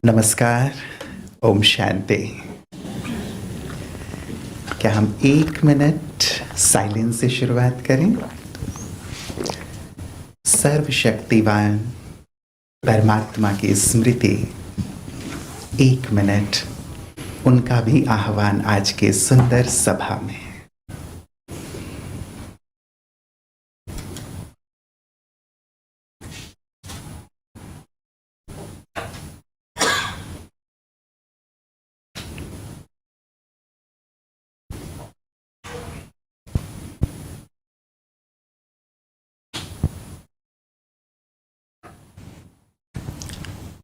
नमस्कार। ओम शांति। क्या हम 1 मिनट साइलेंस से शुरुआत करें? सर्वशक्तिवान परमात्मा की स्मृति 1 मिनट, उनका भी आह्वान आज के सुंदर सभा में।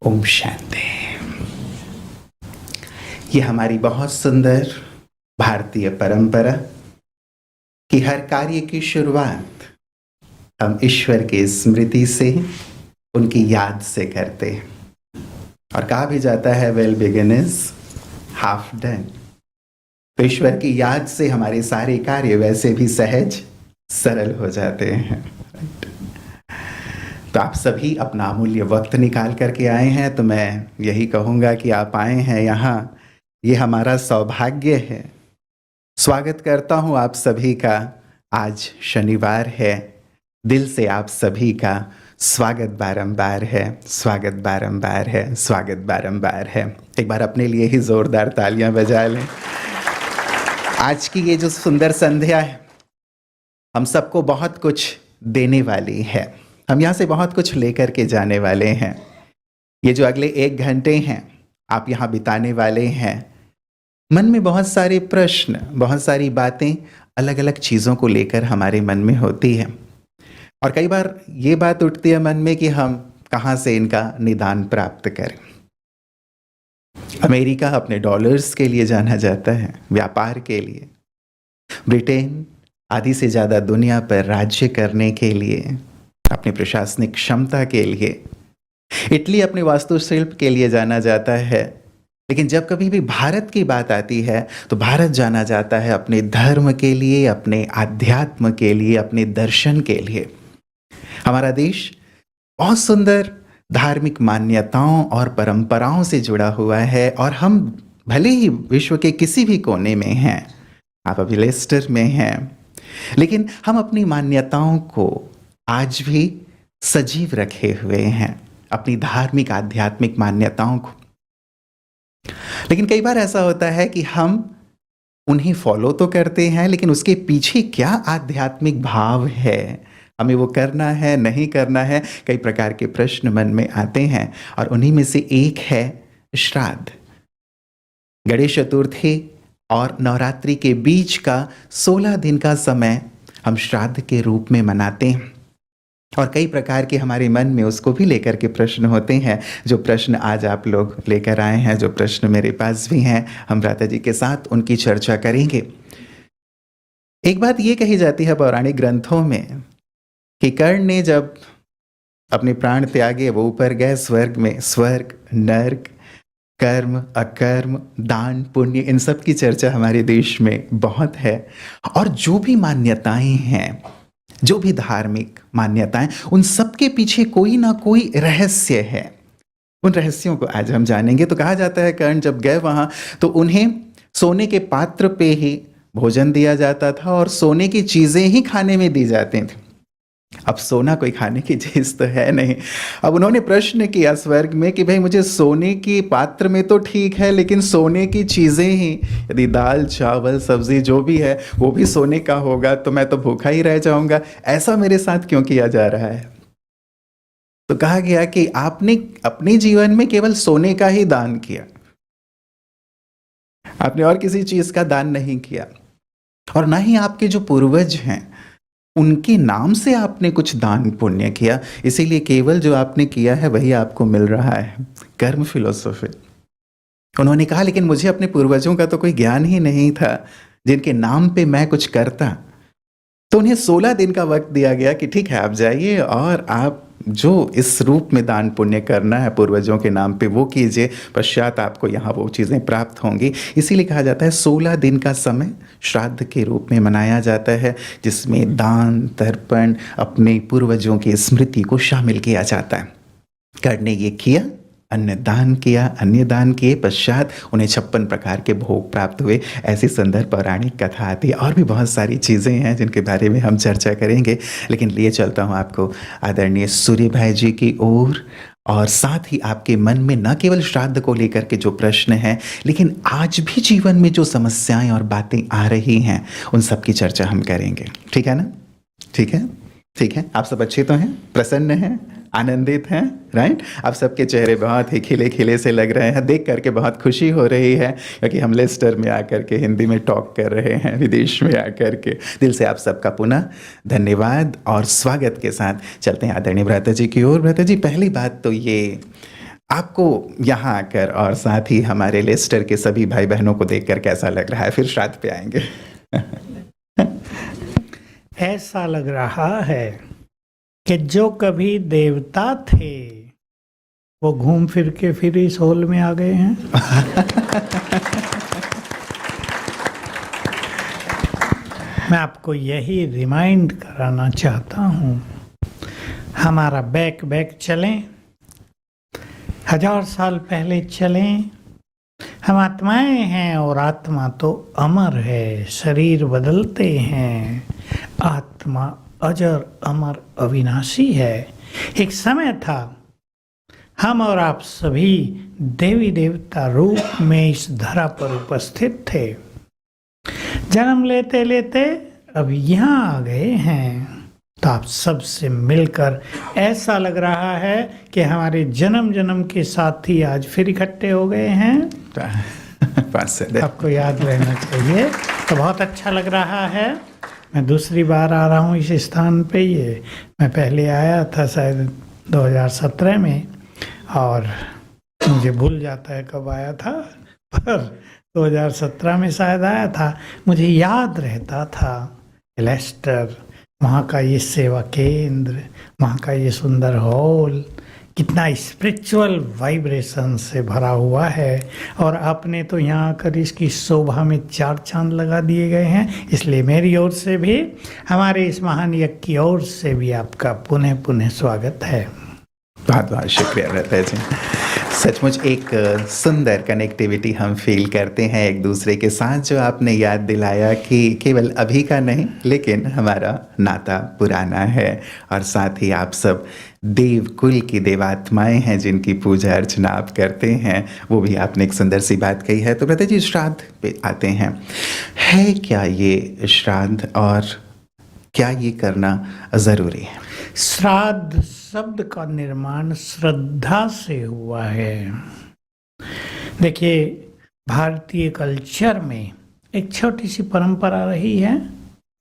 ओम शांति। ये हमारी बहुत सुंदर भारतीय परंपरा कि हर कार्य की शुरुआत हम ईश्वर की स्मृति से, उनकी याद से करते हैं। और कहा भी जाता है well begin is half done. तो ईश्वर की याद से हमारे सारे कार्य वैसे भी सहज सरल हो जाते हैं। तो आप सभी अपना अमूल्य वक्त निकाल करके आए हैं, तो मैं यही कहूँगा कि आप आए हैं यहाँ, ये हमारा सौभाग्य है। स्वागत करता हूँ आप सभी का। आज शनिवार है, दिल से आप सभी का स्वागत बारंबार है, स्वागत बारंबार है, स्वागत बारंबार है। एक बार अपने लिए ही जोरदार तालियां बजा लें। आज की ये जो सुंदर संध्या है, हम सबको बहुत कुछ देने वाली है। हम यहाँ से बहुत कुछ लेकर के जाने वाले हैं। ये जो अगले 1 घंटे हैं आप यहाँ बिताने वाले हैं, मन में बहुत सारे प्रश्न, बहुत सारी बातें, अलग अलग चीज़ों को लेकर हमारे मन में होती है। और कई बार ये बात उठती है मन में कि हम कहाँ से इनका निदान प्राप्त करें। अमेरिका अपने डॉलर्स के लिए जाना जाता है, व्यापार के लिए। ब्रिटेन आधी से ज़्यादा दुनिया पर राज्य करने के लिए, अपनी प्रशासनिक क्षमता के लिए। इटली अपने वास्तुशिल्प के लिए जाना जाता है। लेकिन जब कभी भी भारत की बात आती है तो भारत जाना जाता है अपने धर्म के लिए, अपने आध्यात्म के लिए, अपने दर्शन के लिए। हमारा देश बहुत सुंदर धार्मिक मान्यताओं और परंपराओं से जुड़ा हुआ है। और हम भले ही विश्व के किसी भी कोने में हैं, आप अभी लेस्टर में हैं, लेकिन हम अपनी मान्यताओं को आज भी सजीव रखे हुए हैं, अपनी धार्मिक आध्यात्मिक मान्यताओं को। लेकिन कई बार ऐसा होता है कि हम उन्हें फॉलो तो करते हैं, लेकिन उसके पीछे क्या आध्यात्मिक भाव है, हमें वो करना है नहीं करना है, कई प्रकार के प्रश्न मन में आते हैं। और उन्हीं में से एक है श्राद्ध। गणेश चतुर्थी और नवरात्रि के बीच का 16 दिन का समय हम श्राद्ध के रूप में मनाते हैं। और कई प्रकार के हमारे मन में उसको भी लेकर के प्रश्न होते हैं। जो प्रश्न आज आप लोग लेकर आए हैं, जो प्रश्न मेरे पास भी हैं, हम भ्राता जी के साथ उनकी चर्चा करेंगे। एक बात ये कही जाती है पौराणिक ग्रंथों में कि कर्ण ने जब अपने प्राण त्यागे, वो ऊपर गए स्वर्ग में। स्वर्ग, नर्क, कर्म, अकर्म, दान, पुण्य, इन सब की चर्चा हमारे देश में बहुत है। और जो भी मान्यताएं हैं, जो भी धार्मिक मान्यताएं, उन सब के पीछे कोई ना कोई रहस्य है। उन रहस्यों को आज हम जानेंगे। तो कहा जाता है कर्ण जब गए वहां तो उन्हें सोने के पात्र पे ही भोजन दिया जाता था और सोने की चीजें ही खाने में दी जाती थी। अब सोना कोई खाने की चीज तो है नहीं। अब उन्होंने प्रश्न किया स्वर्ग में कि भाई मुझे सोने की पात्र में तो ठीक है, लेकिन सोने की चीजें ही, यदि दाल चावल सब्जी जो भी है वो भी सोने का होगा तो मैं तो भूखा ही रह जाऊंगा। ऐसा मेरे साथ क्यों किया जा रहा है? तो कहा गया कि आपने अपने जीवन में केवल सोने का ही दान किया, आपने और किसी चीज का दान नहीं किया। और ना ही आपके जो पूर्वज हैं उनके नाम से आपने कुछ दान पुण्य किया, इसीलिए केवल जो आपने किया है वही आपको मिल रहा है। कर्म फिलोसॉफी। उन्होंने कहा लेकिन मुझे अपने पूर्वजों का तो कोई ज्ञान ही नहीं था जिनके नाम पे मैं कुछ करता। तो उन्हें 16 दिन का वक्त दिया गया कि ठीक है आप जाइए और आप जो इस रूप में दान पुण्य करना है पूर्वजों के नाम पे वो कीजिए, पश्चात आपको यहाँ वो चीज़ें प्राप्त होंगी। इसीलिए कहा जाता है 16 दिन का समय श्राद्ध के रूप में मनाया जाता है, जिसमें दान तर्पण, अपने पूर्वजों की स्मृति को शामिल किया जाता है। कर्ण ने ये किया, अन्नदान किया, अन्य दान किए, पश्चात उन्हें 56 प्रकार के भोग प्राप्त हुए। ऐसी सुंदर पौराणिक कथा आती है और भी बहुत सारी चीज़ें हैं जिनके बारे में हम चर्चा करेंगे, लेकिन लिए चलता हूँ आपको आदरणीय सूर्य भाई जी की ओर, और साथ ही आपके मन में न केवल श्राद्ध को लेकर के जो प्रश्न हैं, लेकिन आज भी जीवन में जो समस्याएं और बातें आ रही हैं, उन सब की चर्चा हम करेंगे। ठीक है ना? ठीक है, ठीक है। आप सब अच्छे तो हैं, प्रसन्न हैं, आनंदित हैं, राइट? आप सबके चेहरे बहुत ही खिले खिले से लग रहे हैं, देख करके बहुत खुशी हो रही है, क्योंकि हम लेस्टर में आकर के हिंदी में टॉक कर रहे हैं, विदेश में आकर के। दिल से आप सबका पुनः धन्यवाद और स्वागत के साथ चलते हैं आदरणीय भ्राता जी की ओर। भ्राता जी, पहली बात तो ये, आपको यहाँ आकर और साथ ही हमारे लेस्टर के सभी भाई बहनों को देखकर कैसा लग रहा है? फिर श्राद्ध पे आएंगे। ऐसा लग रहा है कि जो कभी देवता थे वो घूम फिर के फिर इस हॉल में आ गए हैं। मैं आपको यही रिमाइंड कराना चाहता हूँ, हमारा बैक बैक चलें, 1000 साल पहले चलें। हम आत्माएं हैं और आत्मा तो अमर है, शरीर बदलते हैं, आत्मा अजर अमर अविनाशी है। एक समय था हम और आप सभी देवी देवता रूप में इस धरा पर उपस्थित थे। जन्म लेते लेते अब यहाँ आ गए हैं, तो आप सबसे मिलकर ऐसा लग रहा है कि हमारे जन्म जन्म के साथी आज फिर इकट्ठे हो गए हैं। आपको याद रहना चाहिए। तो बहुत अच्छा लग रहा है। मैं दूसरी बार आ रहा हूँ इस स्थान पे। ये मैं पहले आया था शायद 2017 में, और मुझे भूल जाता है कब आया था, पर 2017 में शायद आया था। मुझे याद रहता था लेस्टर, वहाँ का ये सेवा केंद्र, वहाँ का ये सुंदर हॉल कितना स्पिरिचुअल वाइब्रेशन से भरा हुआ है, और आपने तो यहाँ आकर इसकी शोभा में 4 चांद लगा दिए गए हैं। इसलिए मेरी ओर से भी, हमारे इस महान यज्ञ की ओर से भी आपका पुनः पुनः स्वागत है। बहुत बहुत शुक्रिया रहता है जी। सचमुच एक सुंदर कनेक्टिविटी हम फील करते हैं एक दूसरे के साथ, जो आपने याद दिलाया कि केवल अभी का नहीं, लेकिन हमारा नाता पुराना है, और साथ ही आप सब देव कुल की देवात्माएं हैं जिनकी पूजा अर्चना आप करते हैं। वो भी आपने एक सुंदर सी बात कही है। तो भ्राता जी, श्राद्ध पे आते हैं। है क्या ये श्राद्ध, और क्या ये करना ज़रूरी है? श्राद्ध शब्द का निर्माण श्रद्धा से हुआ है। देखिए, भारतीय कल्चर में एक छोटी सी परंपरा रही है,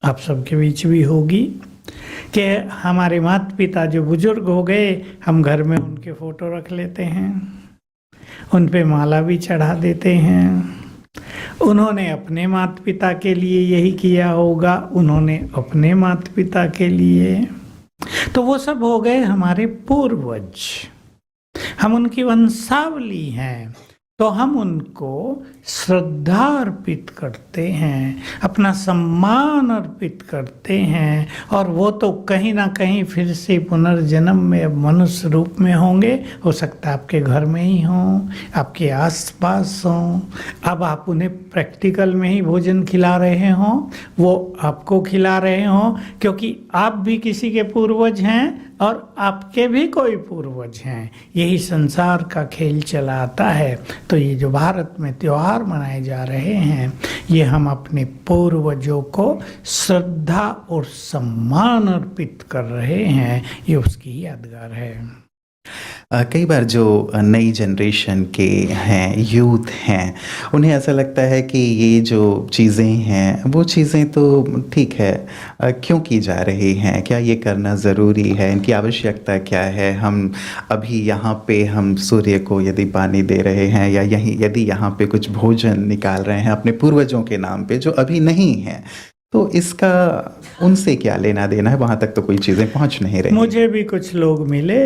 आप सबके बीच भी होगी, कि हमारे माता पिता जो बुजुर्ग हो गए, हम घर में उनके फोटो रख लेते हैं, उन पे माला भी चढ़ा देते हैं। उन्होंने अपने माता पिता के लिए यही किया होगा, उन्होंने अपने माता पिता के लिए, तो वो सब हो गए हमारे पूर्वज। हम उनकी वंशावली हैं, तो हम उनको श्रद्धा अर्पित करते हैं, अपना सम्मान अर्पित करते हैं, और वो तो कहीं ना कहीं फिर से पुनर्जन्म में अब मनुष्य रूप में होंगे। हो सकता है आपके घर में ही हों, आपके आसपास हों, अब आप उन्हें प्रैक्टिकल में ही भोजन खिला रहे हों, वो आपको खिला रहे हों, क्योंकि आप भी किसी के पूर्वज हैं और आपके भी कोई पूर्वज हैं। यही संसार का खेल चला आता है। तो ये जो भारत में त्योहार मनाए जा रहे हैं, ये हम अपने पूर्वजों को श्रद्धा और सम्मान अर्पित कर रहे हैं, ये उसकी यादगार है। कई बार जो नई जनरेशन के हैं, यूथ हैं, उन्हें ऐसा लगता है कि ये जो चीज़ें हैं, वो चीज़ें तो ठीक है, क्यों की जा रही हैं, क्या ये करना ज़रूरी है, इनकी आवश्यकता क्या है? हम अभी यहाँ पे हम सूर्य को यदि पानी दे रहे हैं, या यदि यहाँ पे कुछ भोजन निकाल रहे हैं अपने पूर्वजों के नाम पे जो अभी नहीं है, तो इसका उनसे क्या लेना देना है? वहाँ तक तो कोई चीज़ें पहुँच नहीं रही। मुझे भी कुछ लोग मिले,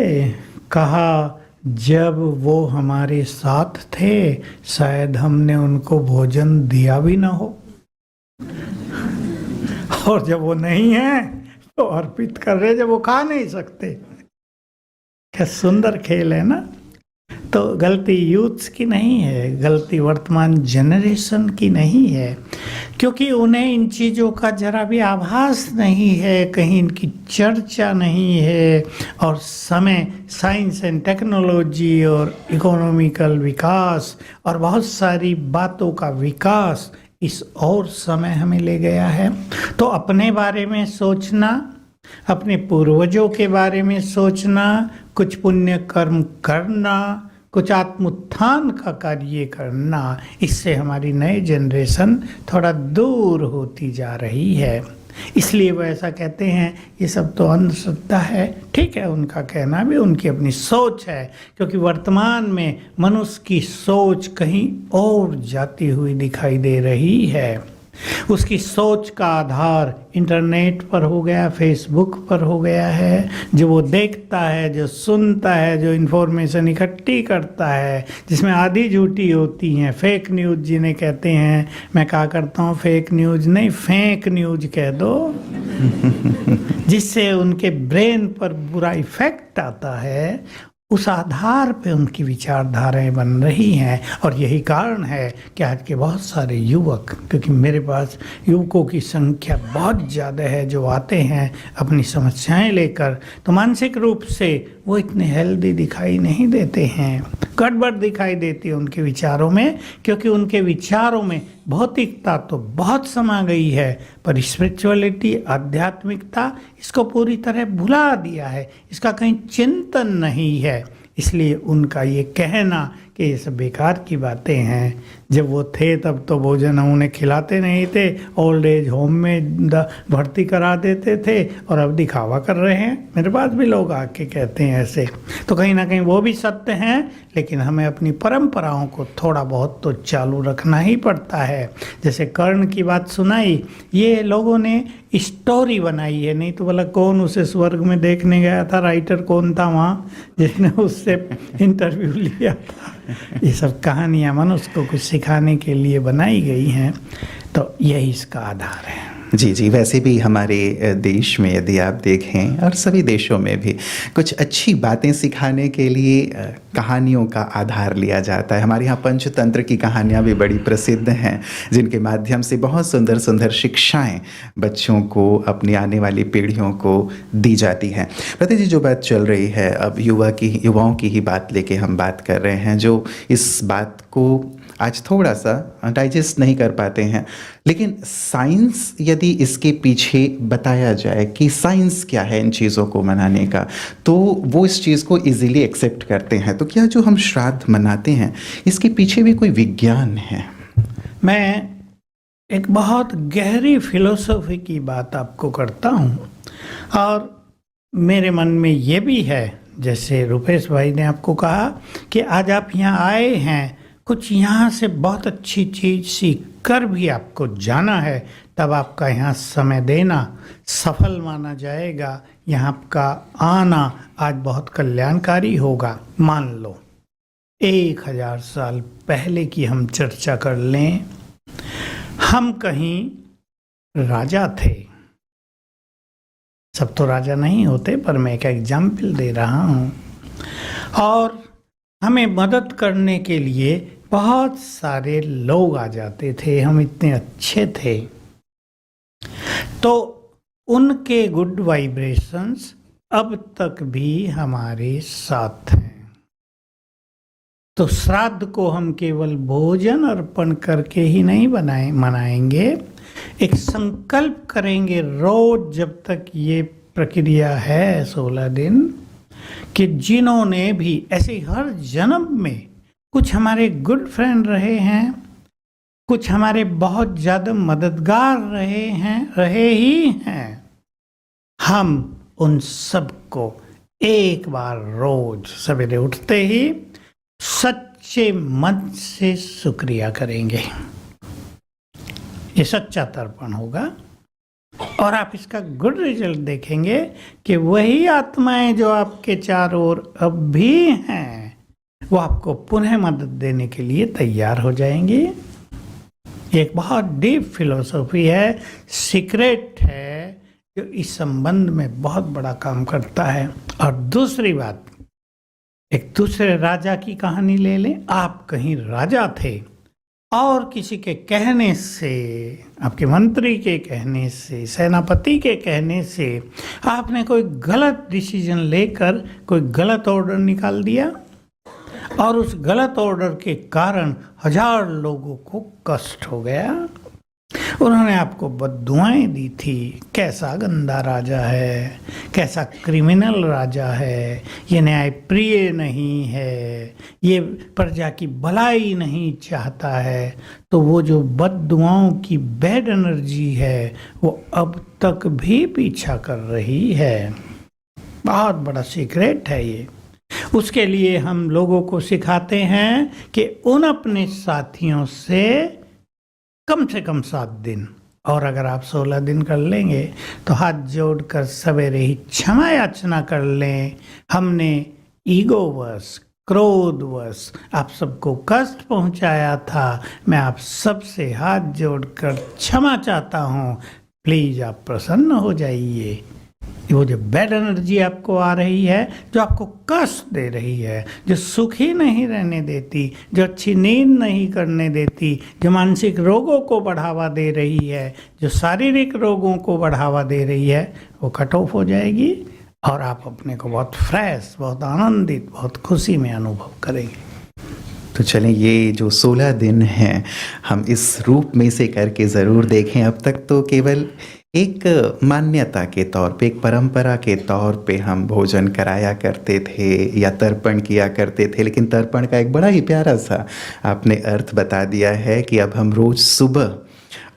कहा जब वो हमारे साथ थे शायद हमने उनको भोजन दिया भी ना हो, और जब वो नहीं है तो अर्पित कर रहे जब वो खा नहीं सकते। क्या सुंदर खेल है ना। तो गलती यूथ्स की नहीं है, गलती वर्तमान जनरेशन की नहीं है, क्योंकि उन्हें इन चीज़ों का जरा भी आभास नहीं है, कहीं इनकी चर्चा नहीं है। और समय साइंस एंड टेक्नोलॉजी और इकोनॉमिकल विकास और बहुत सारी बातों का विकास इस और समय हमें ले गया है। तो अपने बारे में सोचना, अपने पूर्वजों के बारे में सोचना, कुछ पुण्य कर्म करना, कुछ आत्मोत्थान का कार्य करना, इससे हमारी नई जनरेशन थोड़ा दूर होती जा रही है। इसलिए वो ऐसा कहते हैं ये सब तो अंधश्रद्धा है। ठीक है, उनका कहना भी, उनकी अपनी सोच है, क्योंकि वर्तमान में मनुष्य की सोच कहीं और जाती हुई दिखाई दे रही है। उसकी सोच का आधार इंटरनेट पर हो गया, फेसबुक पर हो गया है। जो वो देखता है, जो सुनता है, जो इन्फॉर्मेशन इकट्ठी करता है, जिसमें आधी झूठी होती हैं, फेक न्यूज़ जिन्हें कहते हैं। मैं कहा करता हूँ फेक न्यूज़ नहीं, फेक न्यूज़ कह दो, जिससे उनके ब्रेन पर बुरा इफेक्ट आता है। उस आधार पे उनकी विचारधाराएं बन रही हैं। और यही कारण है कि आज के बहुत सारे युवक, क्योंकि मेरे पास युवकों की संख्या बहुत ज़्यादा है जो आते हैं अपनी समस्याएं लेकर, तो मानसिक रूप से वो इतने हेल्दी दिखाई नहीं देते हैं, गड़बड़ दिखाई देती है उनके विचारों में, क्योंकि उनके विचारों में भौतिकता तो बहुत समा गई है, पर स्पिरिचुअलिटी, आध्यात्मिकता, इसको पूरी तरह भुला दिया है, इसका कहीं चिंतन नहीं है। इसलिए उनका ये कहना कि ये सब बेकार की बातें हैं। जब वो थे तब तो भोजन हम उन्हें खिलाते नहीं थे, ओल्ड एज होम में भर्ती करा देते थे, और अब दिखावा कर रहे हैं। मेरे पास भी लोग आके कहते हैं ऐसे। तो कहीं ना कहीं वो भी सत्य हैं, लेकिन हमें अपनी परंपराओं को थोड़ा बहुत तो चालू रखना ही पड़ता है। जैसे कर्ण की बात सुनाई, ये लोगों ने स्टोरी बनाई है, नहीं तो बोला कौन उसे स्वर्ग में देखने गया था, राइटर कौन था वहाँ जिसने उससे इंटरव्यू लिया था। ये सब कहानियाँ मनुष्य को कुछ सिखाने के लिए बनाई गई हैं। तो यही इसका आधार है। जी जी, वैसे भी हमारे देश में यदि आप देखें, और सभी देशों में भी, कुछ अच्छी बातें सिखाने के लिए कहानियों का आधार लिया जाता है। हमारे यहाँ पंचतंत्र की कहानियाँ भी बड़ी प्रसिद्ध हैं, जिनके माध्यम से बहुत सुंदर सुंदर शिक्षाएं बच्चों को, अपनी आने वाली पीढ़ियों को दी जाती हैं। प्रति जी, जो बात चल रही है अब युवाओं की ही बात लेके हम बात कर रहे हैं, जो इस बात को आज थोड़ा सा डाइजेस्ट नहीं कर पाते हैं। लेकिन साइंस, यदि इसके पीछे बताया जाए कि साइंस क्या है इन चीज़ों को मनाने का, तो वो इस चीज़ को इजीली एक्सेप्ट करते हैं। तो क्या जो हम श्राद्ध मनाते हैं, इसके पीछे भी कोई विज्ञान है? मैं एक बहुत गहरी फिलोसफी की बात आपको करता हूँ, और मेरे मन में ये भी है, जैसे रुपेश भाई ने आपको कहा कि आज आप यहाँ आए हैं, कुछ यहाँ से बहुत अच्छी चीज़ सीख कर भी आपको जाना है, तब आपका यहाँ समय देना सफल माना जाएगा। यहाँ का आना आज बहुत कल्याणकारी होगा। मान लो 1000 साल पहले की हम चर्चा कर लें। हम कहीं राजा थे, सब तो राजा नहीं होते, पर मैं एक एग्जाम्पल दे रहा हूँ, और हमें मदद करने के लिए बहुत सारे लोग आ जाते थे। हम इतने अच्छे थे, तो उनके गुड वाइब्रेशंस अब तक भी हमारे साथ हैं। तो श्राद्ध को हम केवल भोजन अर्पण करके ही नहीं मनाएंगे, एक संकल्प करेंगे रोज, जब तक ये प्रक्रिया है 16 दिन, कि जिन्होंने भी ऐसे हर जन्म में कुछ हमारे गुड फ्रेंड रहे हैं, कुछ हमारे बहुत ज़्यादा मददगार रहे ही हैं, हम उन सबको एक बार रोज सवेरे उठते ही सच्चे मन से शुक्रिया करेंगे। ये सच्चा तर्पण होगा, और आप इसका गुड रिजल्ट देखेंगे कि वही आत्माएं जो आपके चारों ओर अब भी हैं, वो आपको पुनः मदद देने के लिए तैयार हो जाएंगी। एक बहुत डीप फिलॉसफी है, सीक्रेट है, जो इस संबंध में बहुत बड़ा काम करता है। और दूसरी बात, एक दूसरे राजा की कहानी ले लें। आप कहीं राजा थे और किसी के कहने से, आपके मंत्री के कहने से, सेनापति के कहने से आपने कोई गलत डिसीजन लेकर कोई गलत ऑर्डर निकाल दिया और उस गलत ऑर्डर के कारण 1000 लोगों को कष्ट हो गया। उन्होंने आपको बद्दुआएं दी थी। कैसा गंदा राजा है, कैसा क्रिमिनल राजा है, ये न्यायप्रिय नहीं है, ये प्रजा की भलाई नहीं चाहता है। तो वो जो बद्दुआओं की बैड एनर्जी है वो अब तक भी पीछा कर रही है। बहुत बड़ा सीक्रेट है ये। उसके लिए हम लोगों को सिखाते हैं कि उन अपने साथियों से कम 7 दिन, और अगर आप 16 दिन कर लेंगे तो हाथ जोड़कर सवेरे ही क्षमा याचना कर लें। हमने ईगोवश, क्रोधवश आप सबको कष्ट पहुंचाया था। मैं आप सबसे हाथ जोड़कर क्षमा चाहता हूं। प्लीज आप प्रसन्न हो जाइए। वो जो बैड एनर्जी आपको आ रही है, जो आपको कष्ट दे रही है, जो सुखी नहीं रहने देती, जो अच्छी नींद नहीं करने देती, जो मानसिक रोगों को बढ़ावा दे रही है, जो शारीरिक रोगों को बढ़ावा दे रही है, वो कट ऑफ हो जाएगी और आप अपने को बहुत फ्रेश, बहुत आनंदित, बहुत खुशी में अनुभव करेंगे। तो चलें, ये जो 16 दिन हैं हम इस रूप में से करके ज़रूर देखें। अब तक तो केवल एक मान्यता के तौर पे, एक परंपरा के तौर पे हम भोजन कराया करते थे या तर्पण किया करते थे, लेकिन तर्पण का एक बड़ा ही प्यारा सा आपने अर्थ बता दिया है कि अब हम रोज़ सुबह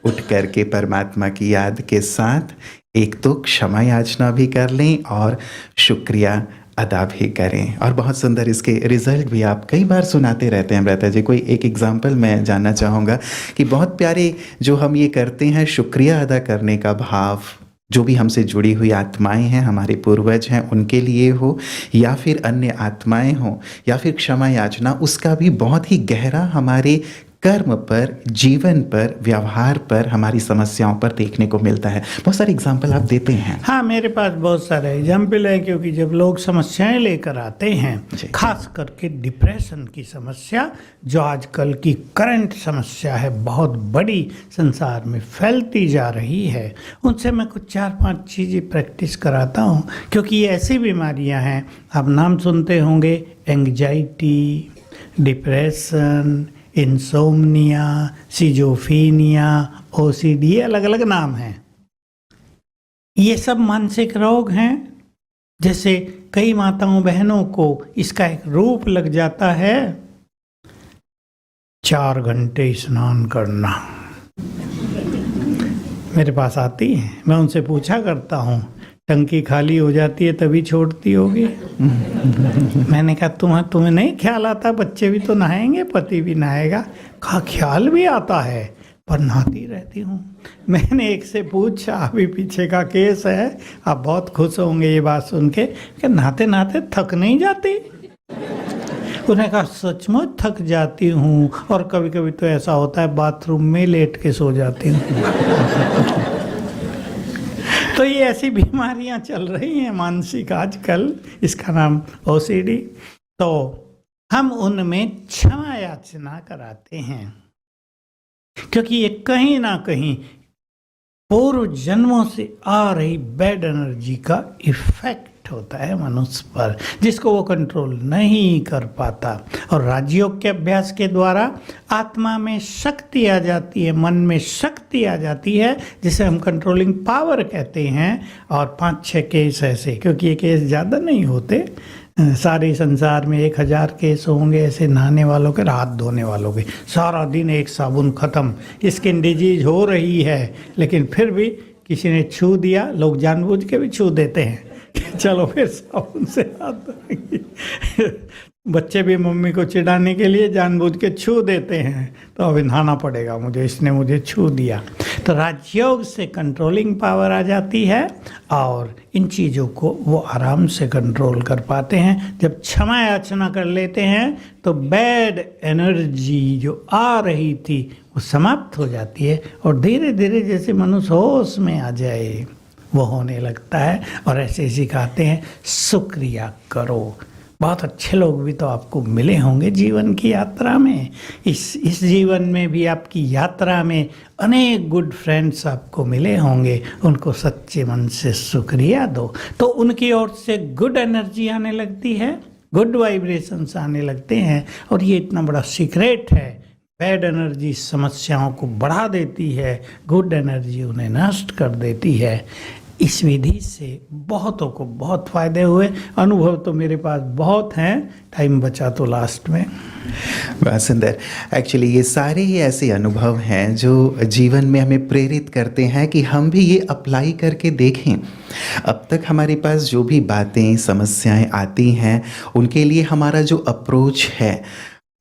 उठ करके परमात्मा की याद के साथ एक तो क्षमा याचना भी कर लें और शुक्रिया अदा भी करें। और बहुत सुंदर इसके रिजल्ट भी आप कई बार सुनाते रहते हैं अमृता जी। कोई एक एग्जाम्पल मैं जानना चाहूँगा कि बहुत प्यारे जो हम ये करते हैं शुक्रिया अदा करने का भाव, जो भी हमसे जुड़ी हुई आत्माएं हैं, हमारे पूर्वज हैं, उनके लिए हो या फिर अन्य आत्माएं हो या फिर क्षमा याचना, उसका भी बहुत ही गहरा हमारे कर्म पर, जीवन पर, व्यवहार पर, हमारी समस्याओं पर देखने को मिलता है। बहुत सारे एग्जाम्पल आप देते हैं। हाँ, मेरे पास बहुत सारे एग्जाम्पल है, क्योंकि जब लोग समस्याएं लेकर आते हैं, खास करके डिप्रेशन की समस्या, जो आजकल की करंट समस्या है, बहुत बड़ी संसार में फैलती जा रही है, उनसे मैं कुछ 4-5 चीज़ें प्रैक्टिस कराता हूँ। क्योंकि ये ऐसी बीमारियाँ हैं, आप नाम सुनते होंगे, एंग्जाइटी, डिप्रेशन, इंसोम्निया, सिजोफीनिया, ओसीडी, अलग अलग नाम हैं। ये सब मानसिक रोग हैं। जैसे कई माताओं बहनों को इसका एक रूप लग जाता है, 4 घंटे स्नान करना। मेरे पास आती हैं, मैं उनसे पूछा करता हूँ, टंकी खाली हो जाती है तभी छोड़ती होगी? मैंने कहा तुम्हें नहीं ख्याल आता, बच्चे भी तो नहाएंगे, पति भी नहाएगा। कहा ख्याल भी आता है पर नहाती रहती हूँ। मैंने एक से पूछा, अभी पीछे का केस है, आप बहुत खुश होंगे ये बात सुन के, कि नहाते नहाते थक नहीं जाती? उन्हें कहा सचमुच थक जाती हूँ, और कभी कभी तो ऐसा होता है बाथरूम में लेट के सो जाती हूँ। तो ये ऐसी बीमारियां चल रही हैं मानसिक आजकल, इसका नाम ओसीडी। तो हम उनमें क्षमा याचना कराते हैं, क्योंकि ये कहीं ना कहीं पूर्व जन्मों से आ रही बैड एनर्जी का इफेक्ट होता है मनुष्य पर, जिसको वो कंट्रोल नहीं कर पाता। और राजयोग के अभ्यास के द्वारा आत्मा में शक्ति आ जाती है, मन में शक्ति आ जाती है, जिसे हम कंट्रोलिंग पावर कहते हैं। और 5-6 केस ऐसे, क्योंकि ये केस ज़्यादा नहीं होते, सारे संसार में 1000 केस होंगे ऐसे नहाने वालों के, हाथ धोने वालों के। सारा दिन एक साबुन ख़त्म, स्किन डिजीज हो रही है, लेकिन फिर भी किसी ने छू दिया, लोग जानबूझ के भी छू देते हैं, चलो फिर साबुन से हाथ धोएंगे। बच्चे भी मम्मी को चिढ़ाने के लिए जानबूझ के छू देते हैं, तो अभी नहाना पड़ेगा मुझे, इसने मुझे छू दिया। तो राजयोग से कंट्रोलिंग पावर आ जाती है और इन चीज़ों को वो आराम से कंट्रोल कर पाते हैं। जब क्षमा याचना कर लेते हैं तो बैड एनर्जी जो आ रही थी वो समाप्त हो जाती है, और धीरे धीरे जैसे मनुष्य होश में आ जाए वो होने लगता है। और ऐसे सिखाते हैं, शुक्रिया करो, बहुत अच्छे लोग भी तो आपको मिले होंगे जीवन की यात्रा में। इस जीवन में भी आपकी यात्रा में अनेक गुड फ्रेंड्स आपको मिले होंगे। उनको सच्चे मन से शुक्रिया दो, तो उनकी ओर से गुड एनर्जी आने लगती है, गुड वाइब्रेशंस आने लगते हैं। और ये इतना बड़ा सीक्रेट है, बैड एनर्जी समस्याओं को बढ़ा देती है, गुड एनर्जी उन्हें नष्ट कर देती है। इस विधि से बहुतों को बहुत फायदे हुए। अनुभव तो मेरे पास बहुत हैं, टाइम बचा तो लास्ट में। बहुत सुंदर। एक्चुअली ये सारे ही ऐसे अनुभव हैं जो जीवन में हमें प्रेरित करते हैं कि हम भी ये अप्लाई करके देखें। अब तक हमारे पास जो भी बातें समस्याएं आती हैं, उनके लिए हमारा जो अप्रोच है,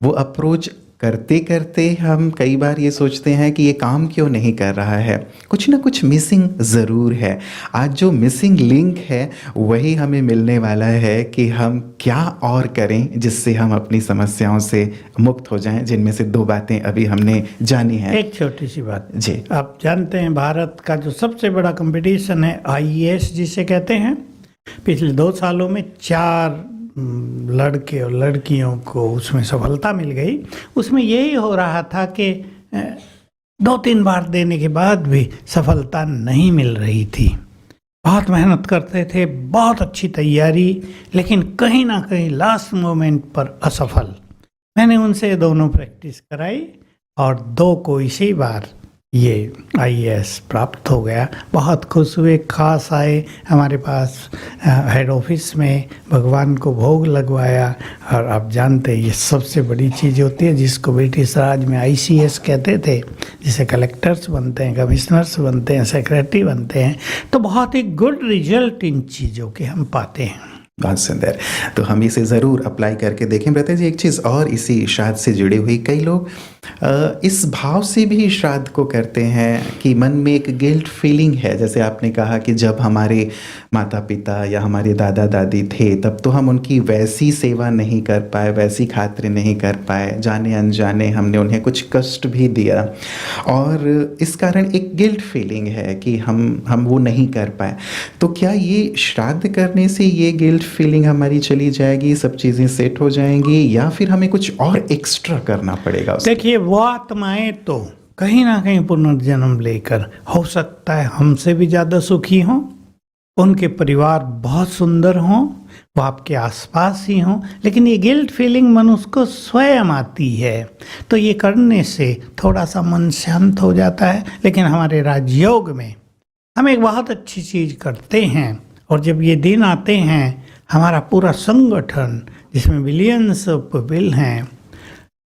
वो अप्रोच करते करते हम कई बार ये सोचते हैं कि ये काम क्यों नहीं कर रहा है, कुछ ना कुछ मिसिंग ज़रूर है। आज जो मिसिंग लिंक है वही हमें मिलने वाला है कि हम क्या और करें जिससे हम अपनी समस्याओं से मुक्त हो जाएं, जिनमें से 2 बातें अभी हमने जानी हैं। एक छोटी सी बात जी, आप जानते हैं, भारत का जो सबसे बड़ा कंपटीशन है आईएएस जिसे कहते हैं, पिछले 2 सालों में 4 लड़के और लड़कियों को उसमें सफलता मिल गई। उसमें यही हो रहा था कि 2-3 बार देने के बाद भी सफलता नहीं मिल रही थी। बहुत मेहनत करते थे, बहुत अच्छी तैयारी, लेकिन कहीं ना कहीं लास्ट मोमेंट पर असफल। मैंने उनसे दोनों प्रैक्टिस कराई और 2 को इसी बार ये आईएएस प्राप्त हो गया। बहुत खुश हुए, खास आए हमारे पास हेड ऑफिस में, भगवान को भोग लगवाया। और आप जानते हैं ये सबसे बड़ी चीज़ होती है जिसको ब्रिटिश राज में आईसीएस कहते थे, जिसे कलेक्टर्स बनते हैं, कमिश्नर्स बनते हैं, सेक्रेटरी बनते हैं। तो बहुत ही गुड रिजल्ट इन चीज़ों के हम पाते हैं। बहुत सुंदर। तो हम इसे ज़रूर अप्लाई करके देखें। ब्रता जी, एक चीज़ और इसी श्राद्ध से जुड़ी हुई, कई लोग इस भाव से भी श्राद्ध को करते हैं कि मन में एक गिल्ट फीलिंग है। जैसे आपने कहा कि जब हमारे माता पिता या हमारे दादा दादी थे तब तो हम उनकी वैसी सेवा नहीं कर पाए, वैसी खातिर नहीं कर पाए, जाने अनजाने हमने उन्हें कुछ कष्ट भी दिया और इस कारण एक गिल्ट फीलिंग है कि हम वो नहीं कर पाए। तो क्या ये श्राद्ध करने से ये गिल्ट फीलिंग हमारी चली जाएगी, सब चीज़ें सेट हो जाएंगी, या फिर हमें कुछ और एक्स्ट्रा करना पड़ेगा? देखिए, वो आत्माएं तो कहीं ना कहीं पुनर्जन्म लेकर, हो सकता है हमसे भी ज़्यादा सुखी हों, उनके परिवार बहुत सुंदर हों, वो आपके आसपास ही हों, लेकिन ये गिल्ट फीलिंग मनुष्य को स्वयं आती है। तो ये करने से थोड़ा सा मन शांत हो जाता है। लेकिन हमारे राजयोग में हम एक बहुत अच्छी चीज़ करते हैं, और जब ये दिन आते हैं, हमारा पूरा संगठन जिसमें मिलियंस ऑफ पीपल हैं,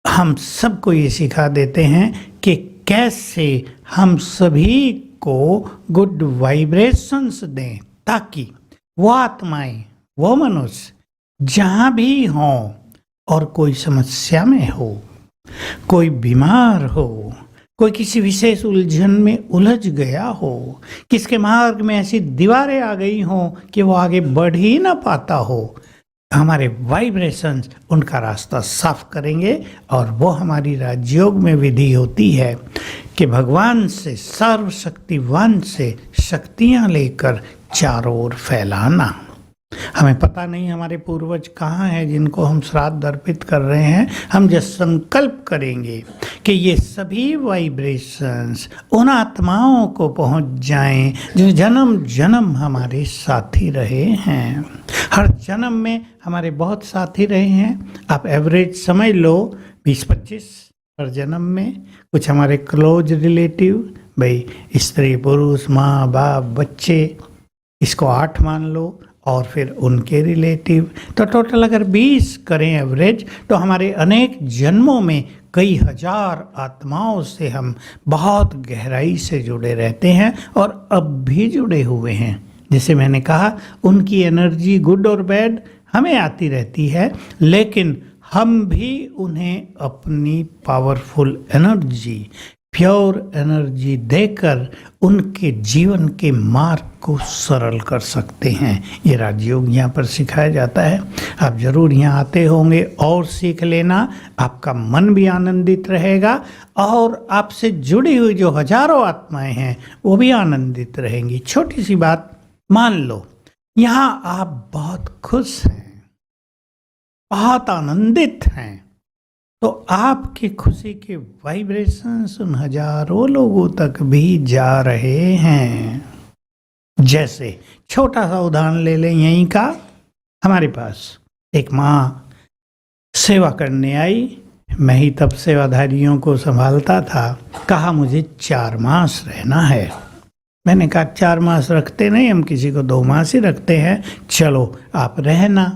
हम सबको ये सिखा देते हैं कि कैसे हम सभी को गुड वाइब्रेशंस दें, ताकि वो आत्माएं, वो मनुष्य जहाँ भी हों और कोई समस्या में हो, कोई बीमार हो, कोई किसी विशेष उलझन में उलझ गया हो, किसके मार्ग में ऐसी दीवारें आ गई हों कि वो आगे बढ़ ही ना पाता हो, हमारे वाइब्रेशंस उनका रास्ता साफ करेंगे। और वो हमारी राजयोग में विधि होती है कि भगवान से, सर्वशक्तिवान से शक्तियाँ लेकर चारों ओर फैलाना। हमें पता नहीं हमारे पूर्वज कहाँ हैं जिनको हम श्राद्ध अर्पित कर रहे हैं। हम जब संकल्प करेंगे कि ये सभी वाइब्रेशंस उन आत्माओं को पहुंच जाएं जो जन्म जन्म हमारे साथी रहे हैं, हर जन्म में हमारे बहुत साथी रहे हैं। आप एवरेज समझ लो 20-25 हर जन्म में। कुछ हमारे क्लोज रिलेटिव, भाई स्त्री पुरुष, माँ बाप बच्चे, इसको 8 मान लो, और फिर उनके रिलेटिव। तो टोटल अगर 20 करें एवरेज, तो हमारे अनेक जन्मों में कई हजार आत्माओं से हम बहुत गहराई से जुड़े रहते हैं और अब भी जुड़े हुए हैं। जैसे मैंने कहा, उनकी एनर्जी गुड और बैड हमें आती रहती है, लेकिन हम भी उन्हें अपनी पावरफुल एनर्जी, प्योर एनर्जी देकर उनके जीवन के मार्ग को सरल कर सकते हैं। ये राजयोग यहाँ पर सिखाया जाता है। आप जरूर यहाँ आते होंगे और सीख लेना, आपका मन भी आनंदित रहेगा और आपसे जुड़ी हुई जो हजारों आत्माएं हैं वो भी आनंदित रहेंगी। छोटी सी बात मान लो, यहाँ आप बहुत खुश हैं, बहुत आनंदित हैं, तो आपकी खुशी के वाइब्रेशंस उन हजारों लोगों तक भी जा रहे हैं। जैसे छोटा सा उदाहरण ले लें यहीं का। हमारे पास एक माँ सेवा करने आई, मैं ही तब सेवाधारियों को संभालता था। कहा मुझे 4 मास रहना है। मैंने कहा 4 मास रखते नहीं, हम किसी को 2 मास ही रखते हैं, चलो आप रहना।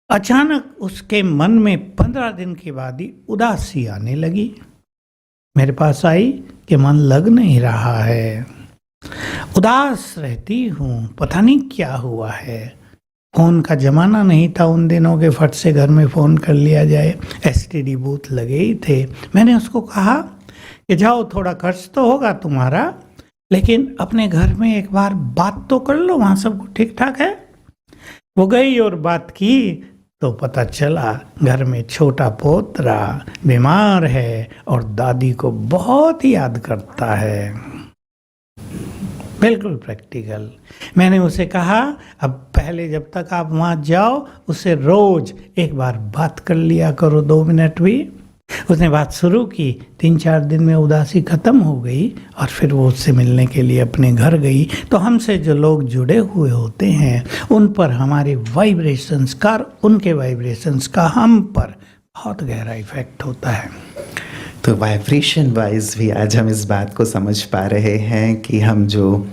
अचानक उसके मन में 15 दिन के बाद ही उदासी आने लगी। मेरे पास आई कि मन लग नहीं रहा है, उदास रहती हूँ, पता नहीं क्या हुआ है। फ़ोन का ज़माना नहीं था उन दिनों के, फट से घर में फ़ोन कर लिया जाए, एसटीडी बूथ लगे ही थे। मैंने उसको कहा कि जाओ थोड़ा खर्च तो होगा तुम्हारा, लेकिन अपने घर में एक बार बात तो कर लो, वहाँ सब कुछ ठीक ठाक है। वो गई और बात की तो पता चला घर में छोटा पोतरा बीमार है और दादी को बहुत याद करता है। बिल्कुल प्रैक्टिकल। मैंने उसे कहा अब पहले जब तक आप वहाँ जाओ उससे रोज एक बार बात कर लिया करो, 2 मिनट भी। उसने बात शुरू की, 3-4 दिन में उदासी खत्म हो गई और फिर वो उससे मिलने के लिए अपने घर गई। तो हमसे जो लोग जुड़े हुए होते हैं उन पर हमारे वाइब्रेशंस का और उनके वाइब्रेशंस का हम पर बहुत गहरा इफेक्ट होता है। तो वाइब्रेशन वाइज भी आज हम इस बात को समझ पा रहे हैं कि हम जो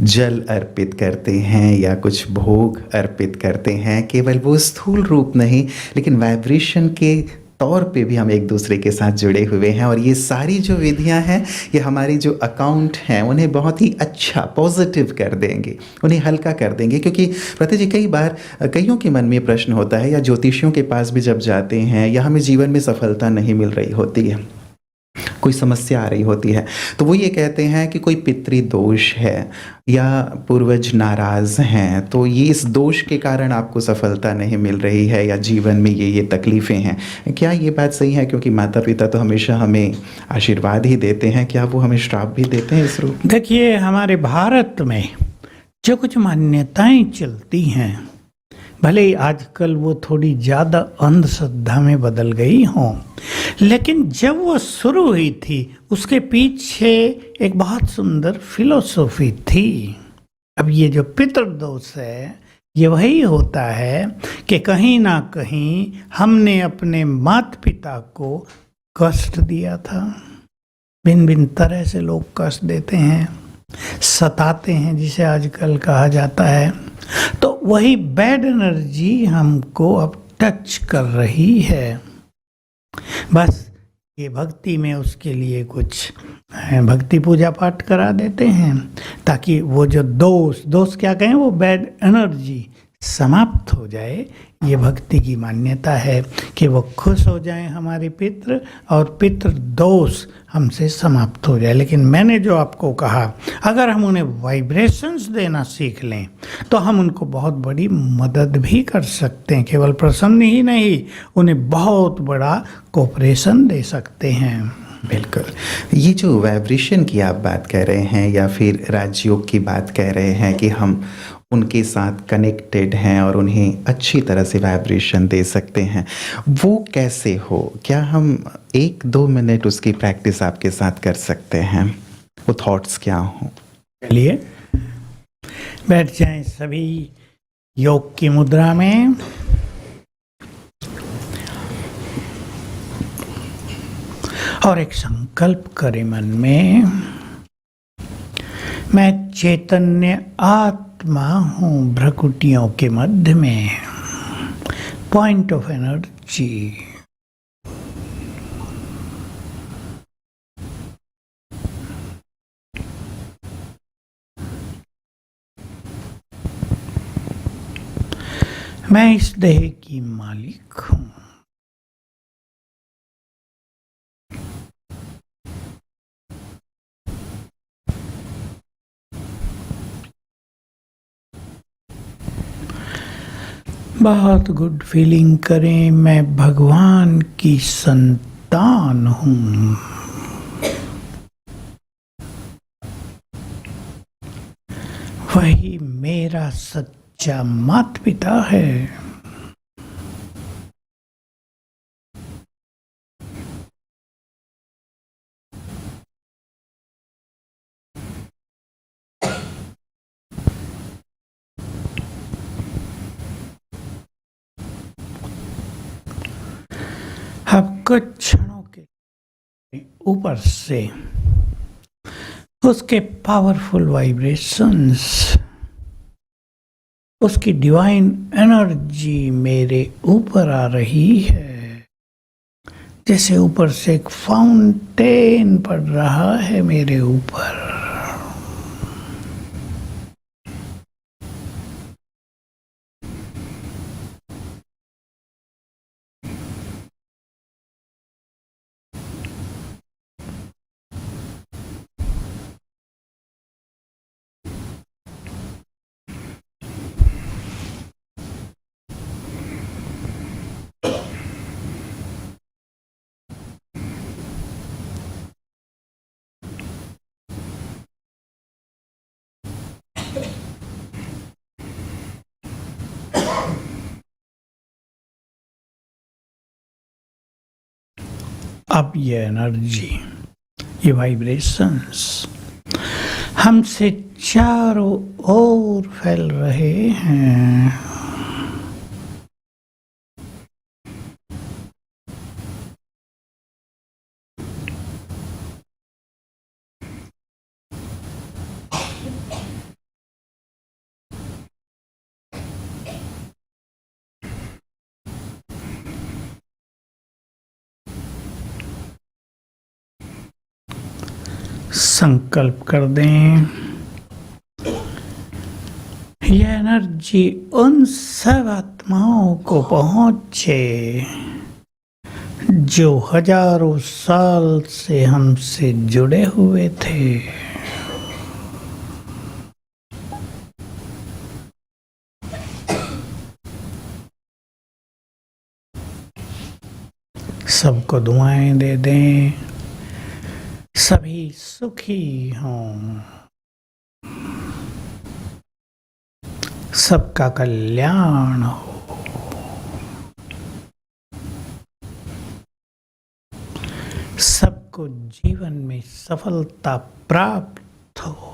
जल अर्पित करते हैं या कुछ भोग अर्पित करते हैं, केवल वो स्थूल रूप नहीं लेकिन वाइब्रेशन के तौर पे भी हम एक दूसरे के साथ जुड़े हुए हैं। और ये सारी जो विधियां हैं ये हमारी जो अकाउंट हैं उन्हें बहुत ही अच्छा पॉजिटिव कर देंगे, उन्हें हल्का कर देंगे। क्योंकि प्रति जी कई बार कईयों के मन में प्रश्न होता है, या ज्योतिषियों के पास भी जब जाते हैं, या हमें जीवन में सफलता नहीं मिल रही होती है, कोई समस्या आ रही होती है, तो वो ये कहते हैं कि कोई पितृदोष है या पूर्वज नाराज़ हैं, तो ये इस दोष के कारण आपको सफलता नहीं मिल रही है, या जीवन में ये तकलीफ़ें हैं। क्या ये बात सही है? क्योंकि माता पिता तो हमेशा हमें आशीर्वाद ही देते हैं, क्या वो हमें श्राप भी देते हैं इस रूप? देखिए, हमारे भारत में जो कुछ मान्यताएं चलती हैं, भले ही आजकल वो थोड़ी ज़्यादा अंधश्रद्धा में बदल गई हों, लेकिन जब वो शुरू हुई थी उसके पीछे एक बहुत सुंदर फिलॉसफी थी। अब ये जो पितृदोष है ये वही होता है कि कहीं ना कहीं हमने अपने माता पिता को कष्ट दिया था। भिन्न भिन्न तरह से लोग कष्ट देते हैं, सताते हैं, जिसे आजकल कहा जाता है। तो वही बैड एनर्जी हमको अब टच कर रही है। बस ये भक्ति में उसके लिए कुछ भक्ति पूजा पाठ करा देते हैं ताकि वो जो दोष क्या कहें, वो बैड एनर्जी समाप्त हो जाए। ये भक्ति की मान्यता है कि वो खुश हो जाएं हमारे पितृ, और पितृ दोष हमसे समाप्त हो जाए। लेकिन मैंने जो आपको कहा, अगर हम उन्हें वाइब्रेशंस देना सीख लें तो हम उनको बहुत बड़ी मदद भी कर सकते हैं। केवल प्रसन्न ही नहीं, उन्हें बहुत बड़ा कोऑपरेशन दे सकते हैं। बिल्कुल। ये जो वाइब्रेशन की आप बात कह रहे हैं या फिर राजयोग की बात कह रहे हैं कि हम उनके साथ कनेक्टेड हैं और उन्हें अच्छी तरह से वाइब्रेशन दे सकते हैं, वो कैसे हो? क्या हम 1-2 मिनट उसकी प्रैक्टिस आपके साथ कर सकते हैं? वो थॉट्स क्या हो? चलिए बैठ जाएं सभी योग की मुद्रा में। और एक संकल्प करें मन में, मैं चैतन्य आत्मा हूँ भ्रकुटियों के मध्य में, पॉइंट ऑफ एनर्जी। मैं इस देह की मालिक हूँ। बहुत गुड फीलिंग करें, मैं भगवान की संतान हूँ। वही मेरा सच्चा माता पिता है। अब कुछ क्षणों के ऊपर से उसके पावरफुल वाइब्रेशंस, उसकी डिवाइन एनर्जी मेरे ऊपर आ रही है, जैसे ऊपर से एक फाउंटेन पड़ रहा है मेरे ऊपर। अब ये एनर्जी, ये वाइब्रेशंस हमसे चारों ओर फैल रहे हैं। संकल्प कर दें, यह एनर्जी उन सब आत्माओं को पहुंचे जो हजारों साल से हमसे जुड़े हुए थे। सबको दुआएं दे दें, सभी सुखी हों, सबका कल्याण हो, सबको जीवन में सफलता प्राप्त हो।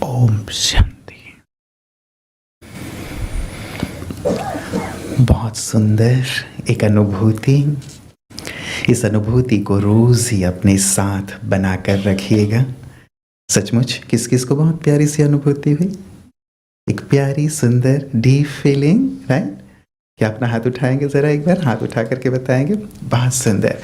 ओम शांति। बहुत सुंदर एक अनुभूति। इस अनुभूति को रोज ही अपने साथ बनाकर रखिएगा। सचमुच किस किस को बहुत प्यारी सी अनुभूति हुई? एक प्यारी सुंदर डीप फीलिंग, राइट? क्या अपना हाथ उठाएंगे जरा, एक बार हाथ उठा करके बताएंगे? बहुत सुंदर।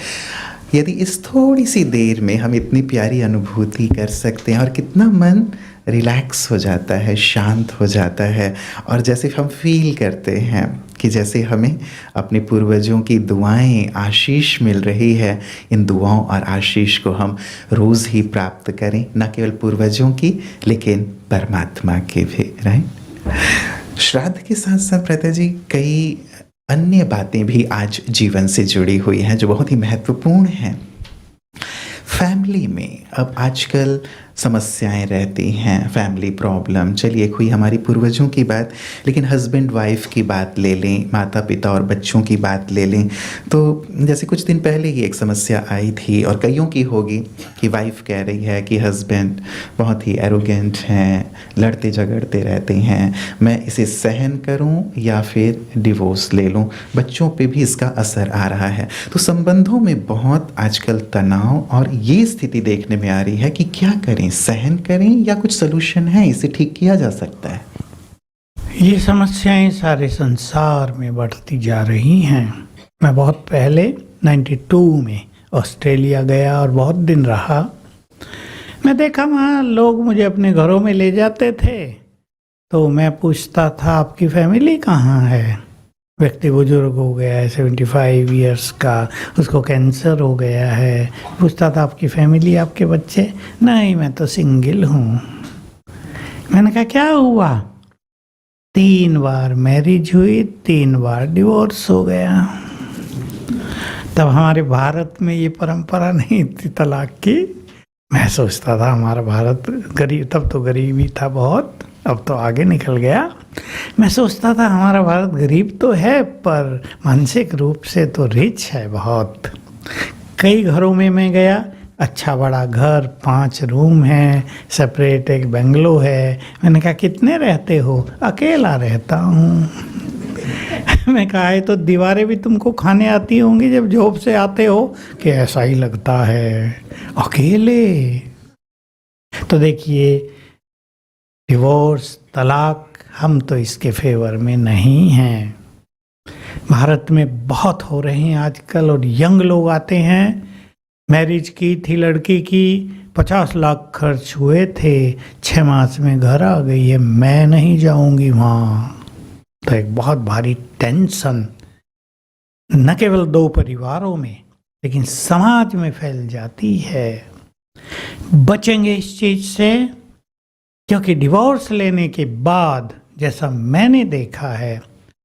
यदि इस थोड़ी सी देर में हम इतनी प्यारी अनुभूति कर सकते हैं और कितना मन रिलैक्स हो जाता है, शांत हो जाता है, और जैसे हम फील करते हैं कि जैसे हमें अपने पूर्वजों की दुआएं, आशीष मिल रही है। इन दुआओं और आशीष को हम रोज़ ही प्राप्त करें, न केवल पूर्वजों की लेकिन परमात्मा की भी, राइट? श्राद्ध के साथ साथ प्रता जी कई अन्य बातें भी आज जीवन से जुड़ी हुई हैं जो बहुत ही महत्वपूर्ण हैं। फैमिली में अब आजकल समस्याएं रहती हैं, फैमिली प्रॉब्लम। चलिए हुई हमारी पूर्वजों की बात, लेकिन हस्बैंड वाइफ की बात ले लें, माता पिता और बच्चों की बात ले लें, तो जैसे कुछ दिन पहले ही एक समस्या आई थी और कईयों की होगी कि वाइफ कह रही है कि हस्बैंड बहुत ही एरोगेंट हैं, लड़ते झगड़ते रहते हैं, मैं इसे सहन करूं या फिर डिवोर्स ले लूं। बच्चों पे भी इसका असर आ रहा है। तो संबंधों में बहुत आजकल तनाव और ये स्थिति देखने में आ रही है कि क्या करें, सहन करें या कुछ सलूशन है, इसे ठीक किया जा सकता है? ये समस्याएं सारे संसार में बढ़ती जा रही हैं। मैं बहुत पहले 92 में ऑस्ट्रेलिया गया और बहुत दिन रहा। मैं देखा वहाँ लोग मुझे अपने घरों में ले जाते थे, तो मैं पूछता था आपकी फैमिली कहाँ है? व्यक्ति बुजुर्ग हो गया है, 75 इयर्स का, उसको कैंसर हो गया है। पूछता था आपकी फैमिली, आपके बच्चे? नहीं, मैं तो सिंगल हूँ। मैंने कहा क्या हुआ? 3 बार मैरिज हुई, 3 बार डिवोर्स हो गया। तब हमारे भारत में ये परंपरा नहीं थी तलाक की। मैं सोचता था हमारा भारत गरीब, तब तो गरीबी था बहुत, अब तो आगे निकल गया। मैं सोचता था हमारा भारत गरीब तो है पर मानसिक रूप से तो रिच है बहुत। कई घरों में मैं गया, अच्छा बड़ा घर, 5 रूम है, सेपरेट एक बंगलो है। मैंने कहा कितने रहते हो? अकेला रहता हूँ। मैं कहा है तो दीवारें भी तुमको खाने आती होंगी जब जॉब से आते हो, कि ऐसा ही लगता है अकेले। तो देखिए, डिवोर्स, तलाक, हम तो इसके फेवर में नहीं हैं। भारत में बहुत हो रहे हैं आजकल, और यंग लोग आते हैं। मैरिज की थी लड़की की, 50 लाख खर्च हुए थे, 6 मास में घर आ गई है, मैं नहीं जाऊंगी वहाँ। तो एक बहुत भारी टेंशन न केवल 2 परिवारों में लेकिन समाज में फैल जाती है। बचेंगे इस चीज से, क्योंकि डिवोर्स लेने के बाद जैसा मैंने देखा है,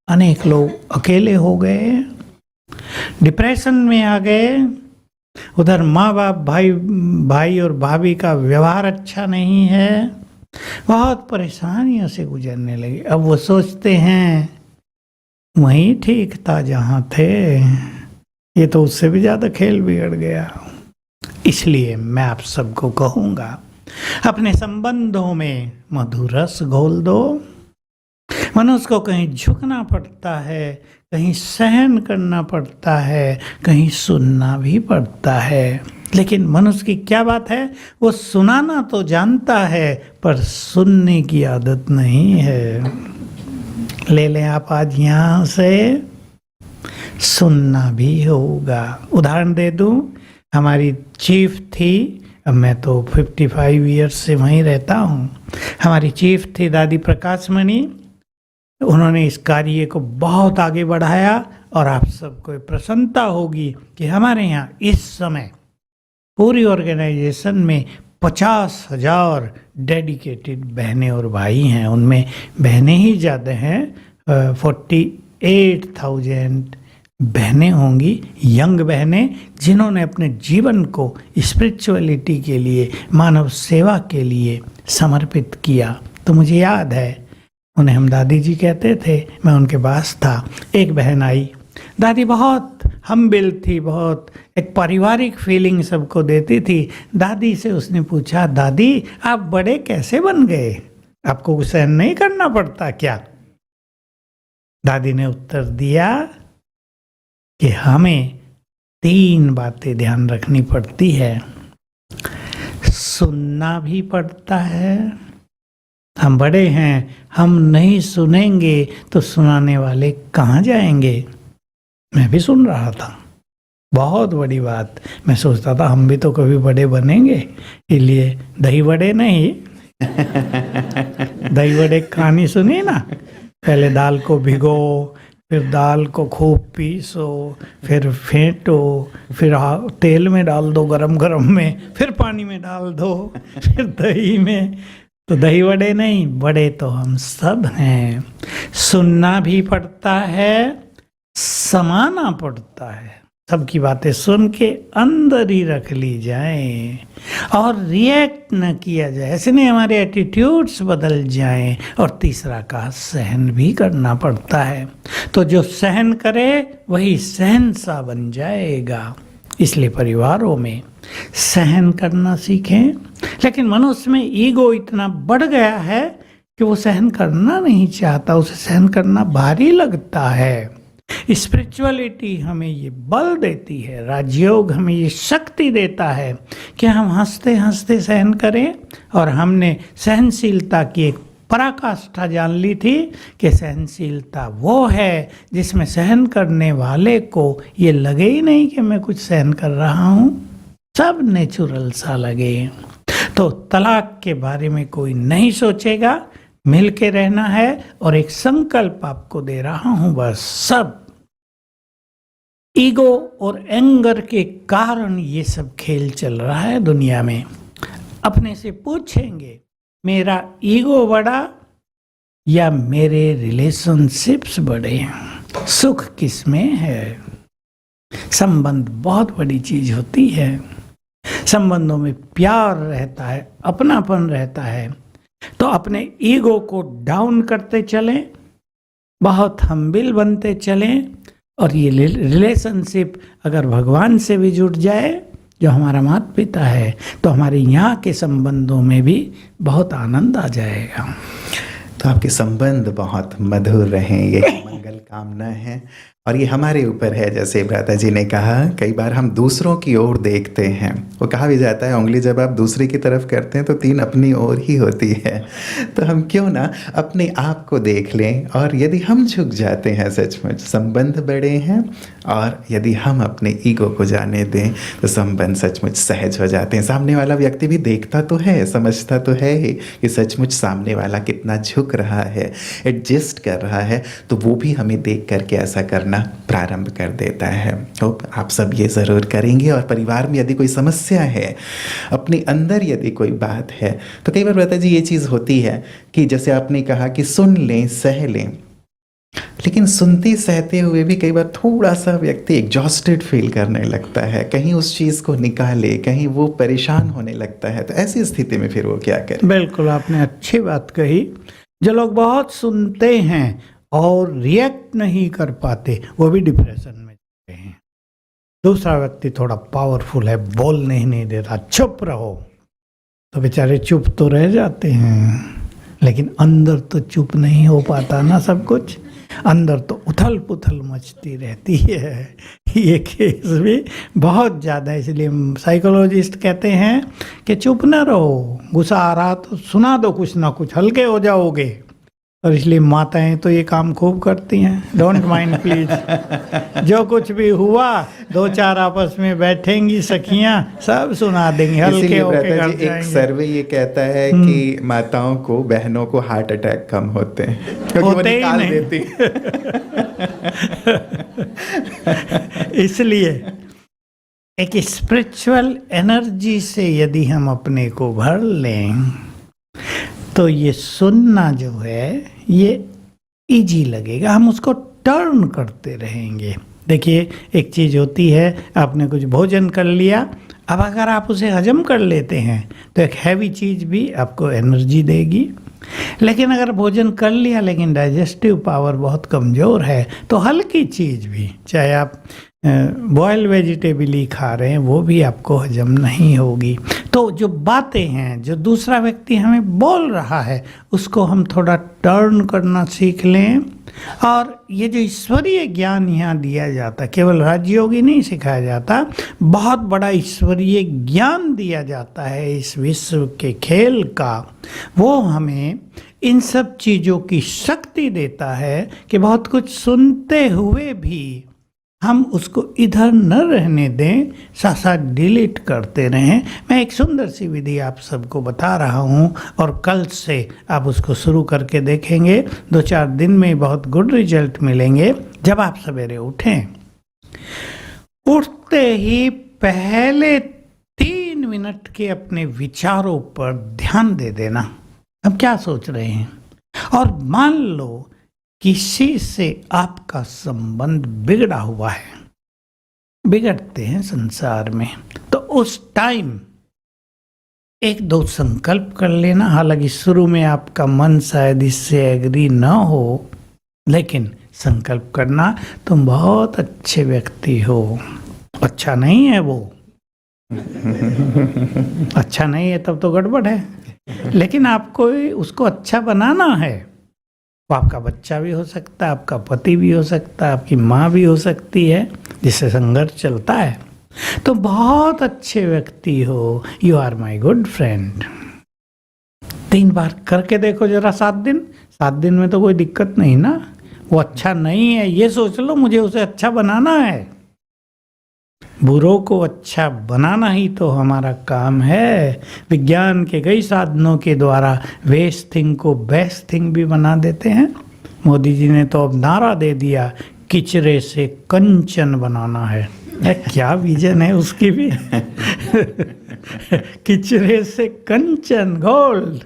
अनेक लोग अकेले हो गए, डिप्रेशन में आ गए। उधर माँ बाप, भाई और भाभी का व्यवहार अच्छा नहीं है, बहुत परेशानियों से गुजरने लगे। अब वो सोचते हैं वहीं ठीक था जहाँ थे, ये तो उससे भी ज़्यादा खेल बिगड़ गया। इसलिए मैं आप सबको कहूँगा, अपने संबंधों में मधुर रस घोल दो। मनुष्य को कहीं झुकना पड़ता है, कहीं सहन करना पड़ता है, कहीं सुनना भी पड़ता है। लेकिन मनुष्य की क्या बात है, वो सुनाना तो जानता है पर सुनने की आदत नहीं है। ले लें आप आज यहाँ से, सुनना भी होगा। उदाहरण दे दूं, हमारी चीफ थी, अब मैं तो 55 ईयर्स से वहीं रहता हूँ। हमारी चीफ थी दादी प्रकाशमणि। उन्होंने इस कार्य को बहुत आगे बढ़ाया, और आप सबको प्रसन्नता होगी कि हमारे यहाँ इस समय पूरी ऑर्गेनाइजेशन में 50,000 डेडिकेटेड बहनें और भाई हैं। उनमें बहनें ही ज़्यादा हैं, 48,000 बहनें होंगी, यंग बहनें, जिन्होंने अपने जीवन को स्पिरिचुअलिटी के लिए, मानव सेवा के लिए समर्पित किया। तो मुझे याद है, उन्हें हम दादी जी कहते थे। मैं उनके पास था, एक बहन आई, दादी बहुत हम्बिल थी, बहुत एक पारिवारिक फीलिंग सबको देती थी। दादी से उसने पूछा, दादी आप बड़े कैसे बन गए, आपको सहन नहीं करना पड़ता क्या? दादी ने उत्तर दिया कि हमें 3 बातें ध्यान रखनी पड़ती है। सुनना भी पड़ता है, हम बड़े हैं, हम नहीं सुनेंगे तो सुनाने वाले कहाँ जाएंगे? मैं भी सुन रहा था, बहुत बड़ी बात। मैं सोचता था हम भी तो कभी बड़े बनेंगे, इसलिए दही बड़े नहीं दही बड़े कहानी सुनी ना, पहले दाल को भिगो, फिर दाल को खूब पीसो, फिर फेंटो, फिर तेल में डाल दो गरम गरम में, फिर पानी में डाल दो, फिर दही में। तो दही बड़े नहीं, बड़े तो हम सब हैं। सुनना भी पड़ता है, समाना पड़ता है। सबकी बातें सुन के अंदर ही रख ली जाएं और रिएक्ट न किया जाए, ऐसे नहीं हमारे एटीट्यूड्स बदल जाएं। और तीसरा का सहन भी करना पड़ता है। तो जो सहन करे वही सहनसा बन जाएगा। इसलिए परिवारों में सहन करना सीखें। लेकिन मनुष्य में ईगो इतना बढ़ गया है कि वो सहन करना नहीं चाहता, उसे सहन करना भारी लगता है। स्पिरिचुअलिटी हमें ये बल देती है, राजयोग हमें ये शक्ति देता है कि हम हंसते हंसते सहन करें। और हमने सहनशीलता की एक पराकाष्ठा जान ली थी कि सहनशीलता वो है जिसमें सहन करने वाले को ये लगे ही नहीं कि मैं कुछ सहन कर रहा हूँ, सब नेचुरल सा लगे। तो तलाक के बारे में कोई नहीं सोचेगा, मिल के रहना है। और एक संकल्प आपको दे रहा हूं, बस सब ईगो और एंगर के कारण ये सब खेल चल रहा है दुनिया में। अपने से पूछेंगे, मेरा ईगो बड़ा या मेरे रिलेशनशिप्स बड़े? सुख किस में है? संबंध बहुत बड़ी चीज होती है। संबंधों में प्यार रहता है, अपनापन रहता है। तो अपने ईगो को डाउन करते चलें, बहुत हम्बिल बनते चलें। और ये रिलेशनशिप अगर भगवान से भी जुड़ जाए जो हमारा माता पिता है, तो हमारे यहाँ के संबंधों में भी बहुत आनंद आ जाएगा। तो आपके संबंध बहुत मधुर रहें, ये मंगल कामना है। और ये हमारे ऊपर है, जैसे भ्राता जी ने कहा, कई बार हम दूसरों की ओर देखते हैं। वो कहा भी जाता है, उंगली जब आप दूसरे की तरफ करते हैं तो 3 अपनी ओर ही होती है। तो हम क्यों ना अपने आप को देख लें, और यदि हम झुक जाते हैं, सचमुच संबंध बड़े हैं, और यदि हम अपने ईगो को जाने दें तो संबंध सचमुच सहज हो जाते हैं। सामने वाला व्यक्ति भी देखता तो है, समझता तो है ही कि सचमुच सामने वाला कितना झुक रहा है, एडजस्ट कर रहा है, तो वो भी हमें देख करके ऐसा करना प्रारंभ कर देता है। होप आप सब ये ज़रूर करेंगे। और परिवार में यदि कोई समस्या है, अपने अंदर यदि कोई बात है, तो कई बार भ्राता जी ये चीज़ होती है कि जैसे आपने कहा कि सुन लें, सह लें, लेकिन सुनते सहते हुए भी कई बार थोड़ा सा व्यक्ति एग्जॉस्टेड फील करने लगता है, कहीं उस चीज़ को निकाले, कहीं वो परेशान होने लगता है। तो ऐसी स्थिति में फिर वो क्या करे? बिल्कुल आपने अच्छी बात कही। जो लोग बहुत सुनते हैं और रिएक्ट नहीं कर पाते, वो भी डिप्रेशन में जाते हैं। दूसरा व्यक्ति थोड़ा पावरफुल है, बोलने ही नहीं देता, चुप रहो, तो बेचारे चुप तो रह जाते हैं, लेकिन अंदर तो चुप नहीं हो पाता ना सब कुछ। अंदर तो उथल पुथल मचती रहती है। ये केस भी बहुत ज़्यादा, इसलिए साइकोलॉजिस्ट कहते हैं कि चुप ना रहो, गुस्सा आ रहा तो सुना दो कुछ ना कुछ, हल्के हो जाओगे। और इसलिए माताएं तो ये काम खूब करती हैं, डोंट माइंड प्लीज। जो कुछ भी हुआ 2-4 आपस में बैठेंगी सखियां, सब सुना देंगी, हल्के होके कर एक सर्वे ये कहता है कि माताओं को, बहनों को हार्ट अटैक कम होते हैं, क्योंकि वो निकाल देती। इसलिए एक स्पिरिचुअल एनर्जी से यदि हम अपने को भर लें, तो ये सुनना जो है ये इजी लगेगा, हम उसको टर्न करते रहेंगे। देखिए, एक चीज़ होती है, आपने कुछ भोजन कर लिया, अब अगर आप उसे हजम कर लेते हैं तो एक हैवी चीज़ भी आपको एनर्जी देगी। लेकिन अगर भोजन कर लिया लेकिन डाइजेस्टिव पावर बहुत कमज़ोर है, तो हल्की चीज़ भी, चाहे आप बॉयल वेजिटेबल ही खा रहे हैं, वो भी आपको हजम नहीं होगी। तो जो बातें हैं, जो दूसरा व्यक्ति हमें बोल रहा है, उसको हम थोड़ा टर्न करना सीख लें। और ये जो ईश्वरीय ज्ञान यहाँ दिया जाता, केवल राजयोगी नहीं सिखाया जाता, बहुत बड़ा ईश्वरीय ज्ञान दिया जाता है इस विश्व के खेल का। वो हमें इन सब चीज़ों की शक्ति देता है कि बहुत कुछ सुनते हुए भी हम उसको इधर न रहने दें, साथ साथ डिलीट करते रहें। मैं एक सुंदर सी विधि आप सबको बता रहा हूँ, और कल से आप उसको शुरू करके देखेंगे। 2-4 दिन में बहुत गुड रिजल्ट मिलेंगे। जब आप सवेरे उठें, उठते ही पहले 3 मिनट के अपने विचारों पर ध्यान दे देना। अब क्या सोच रहे हैं? और मान लो किसी से आपका संबंध बिगड़ा हुआ है, बिगड़ते हैं संसार में, तो उस टाइम 1-2 संकल्प कर लेना। हालांकि शुरू में आपका मन शायद इससे एग्री ना हो, लेकिन संकल्प करना, तुम बहुत अच्छे व्यक्ति हो। अच्छा नहीं है वो, अच्छा नहीं है तब तो गड़बड़ है, लेकिन आपको उसको अच्छा बनाना है। वो आपका बच्चा भी हो सकता है, आपका पति भी हो सकता है, आपकी माँ भी हो सकती है, जिससे संघर्ष चलता है। तो बहुत अच्छे व्यक्ति हो, you are my good friend. 3 बार करके देखो जरा, 7 दिन में तो कोई दिक्कत नहीं ना। वो अच्छा नहीं है ये सोच लो, मुझे उसे अच्छा बनाना है। बुरों को अच्छा बनाना ही तो हमारा काम है। विज्ञान के कई साधनों के द्वारा वेस्ट थिंग को बेस्ट थिंग भी बना देते हैं। मोदी जी ने तो अब नारा दे दिया, किचरे से कंचन बनाना है। क्या विजन है उसकी भी। किचरे से कंचन, गोल्ड।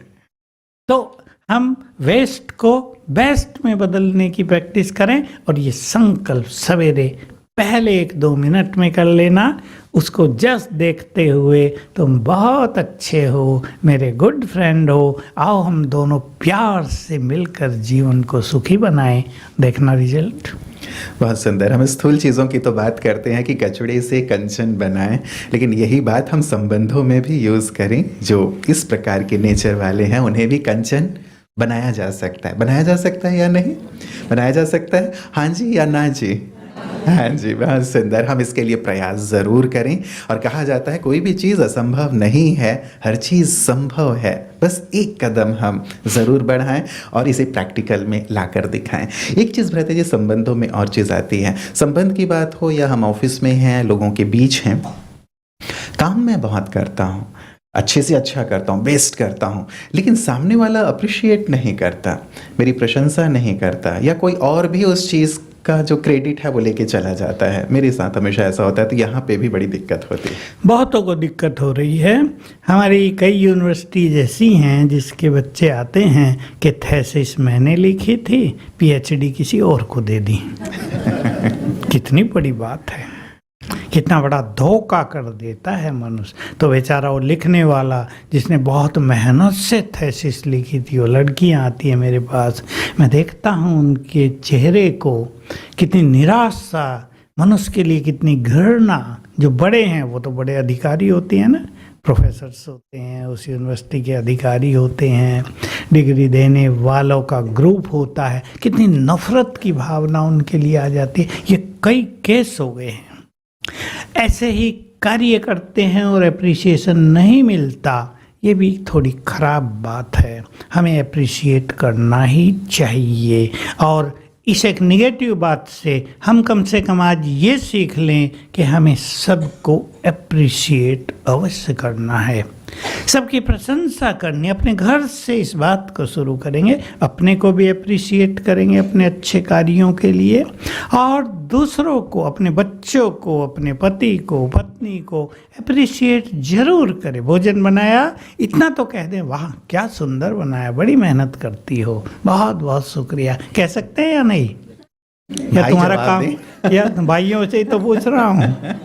तो हम वेस्ट को बेस्ट में बदलने की प्रैक्टिस करें, और ये संकल्प सवेरे पहले 1-2 मिनट में कर लेना। उसको जस्ट देखते हुए तुम बहुत अच्छे हो, मेरे गुड फ्रेंड हो, आओ हम दोनों प्यार से मिलकर जीवन को सुखी बनाएं। देखना रिजल्ट। बहुत सुंदर। हम स्थूल चीज़ों की तो बात करते हैं कि कचड़े से कंचन बनाएं, लेकिन यही बात हम संबंधों में भी यूज़ करें। जो इस प्रकार के नेचर वाले हैं उन्हें भी कंचन बनाया जा सकता है। बनाया जा सकता है या नहीं बनाया जा सकता है? हाँ जी या ना जी? हाँ जी, बहुत सुंदर। हम इसके लिए प्रयास ज़रूर करें। और कहा जाता है कोई भी चीज़ असंभव नहीं है, हर चीज़ संभव है। बस एक कदम हम ज़रूर बढ़ाएं और इसे प्रैक्टिकल में लाकर दिखाएं। एक चीज़ भ्राता जी, संबंधों में और चीज़ आती है। संबंध की बात हो या हम ऑफिस में हैं, लोगों के बीच हैं, काम मैं बहुत करता हूँ, अच्छे से अच्छा करता हूँ, बेस्ट करता हूँ, लेकिन सामने वाला अप्रिशिएट नहीं करता, मेरी प्रशंसा नहीं करता, या कोई और भी उस चीज़ का जो क्रेडिट है वो लेके चला जाता है। मेरे साथ हमेशा ऐसा होता है, तो यहाँ पे भी बड़ी दिक्कत होती है। बहुतों को दिक्कत हो रही है। हमारी कई यूनिवर्सिटी जैसी हैं जिसके बच्चे आते हैं कि थेसिस मैंने लिखी थी, पीएचडी किसी और को दे दी। कितनी बड़ी बात है, कितना बड़ा धोखा कर देता है मनुष्य। तो बेचारा वो लिखने वाला जिसने बहुत मेहनत से थेसिस लिखी थी, वो लड़कियां आती हैं मेरे पास, मैं देखता हूँ उनके चेहरे को, कितनी निराशा, मनुष्य के लिए कितनी घृणा। जो बड़े हैं वो तो बड़े अधिकारी होते हैं ना, प्रोफेसर्स होते हैं, उस यूनिवर्सिटी के अधिकारी होते हैं, डिग्री देने वालों का ग्रुप होता है, कितनी नफरत की भावना उनके लिए आ जाती है। ये कई केस हो गए हैं। ऐसे ही कार्य करते हैं और एप्रिसिएशन नहीं मिलता, ये भी थोड़ी खराब बात है। हमें एप्रिशिएट करना ही चाहिए। और इस एक निगेटिव बात से हम कम से कम आज ये सीख लें कि हमें सबको एप्रिशिएट अवश्य करना है, सबकी प्रशंसा करनी। अपने घर से इस बात को शुरू करेंगे, अपने को भी एप्रिशिएट करेंगे अपने अच्छे कार्यों के लिए, और दूसरों को, अपने बच्चों को, अपने पति को, पत्नी को एप्रिशिएट जरूर करें। भोजन बनाया, इतना तो कह दें, वाह क्या सुंदर बनाया, बड़ी मेहनत करती हो, बहुत बहुत शुक्रिया, कह सकते हैं या नहीं? या तुम्हारा काम, या भाइयों से ही तो पूछ रहा हूँ,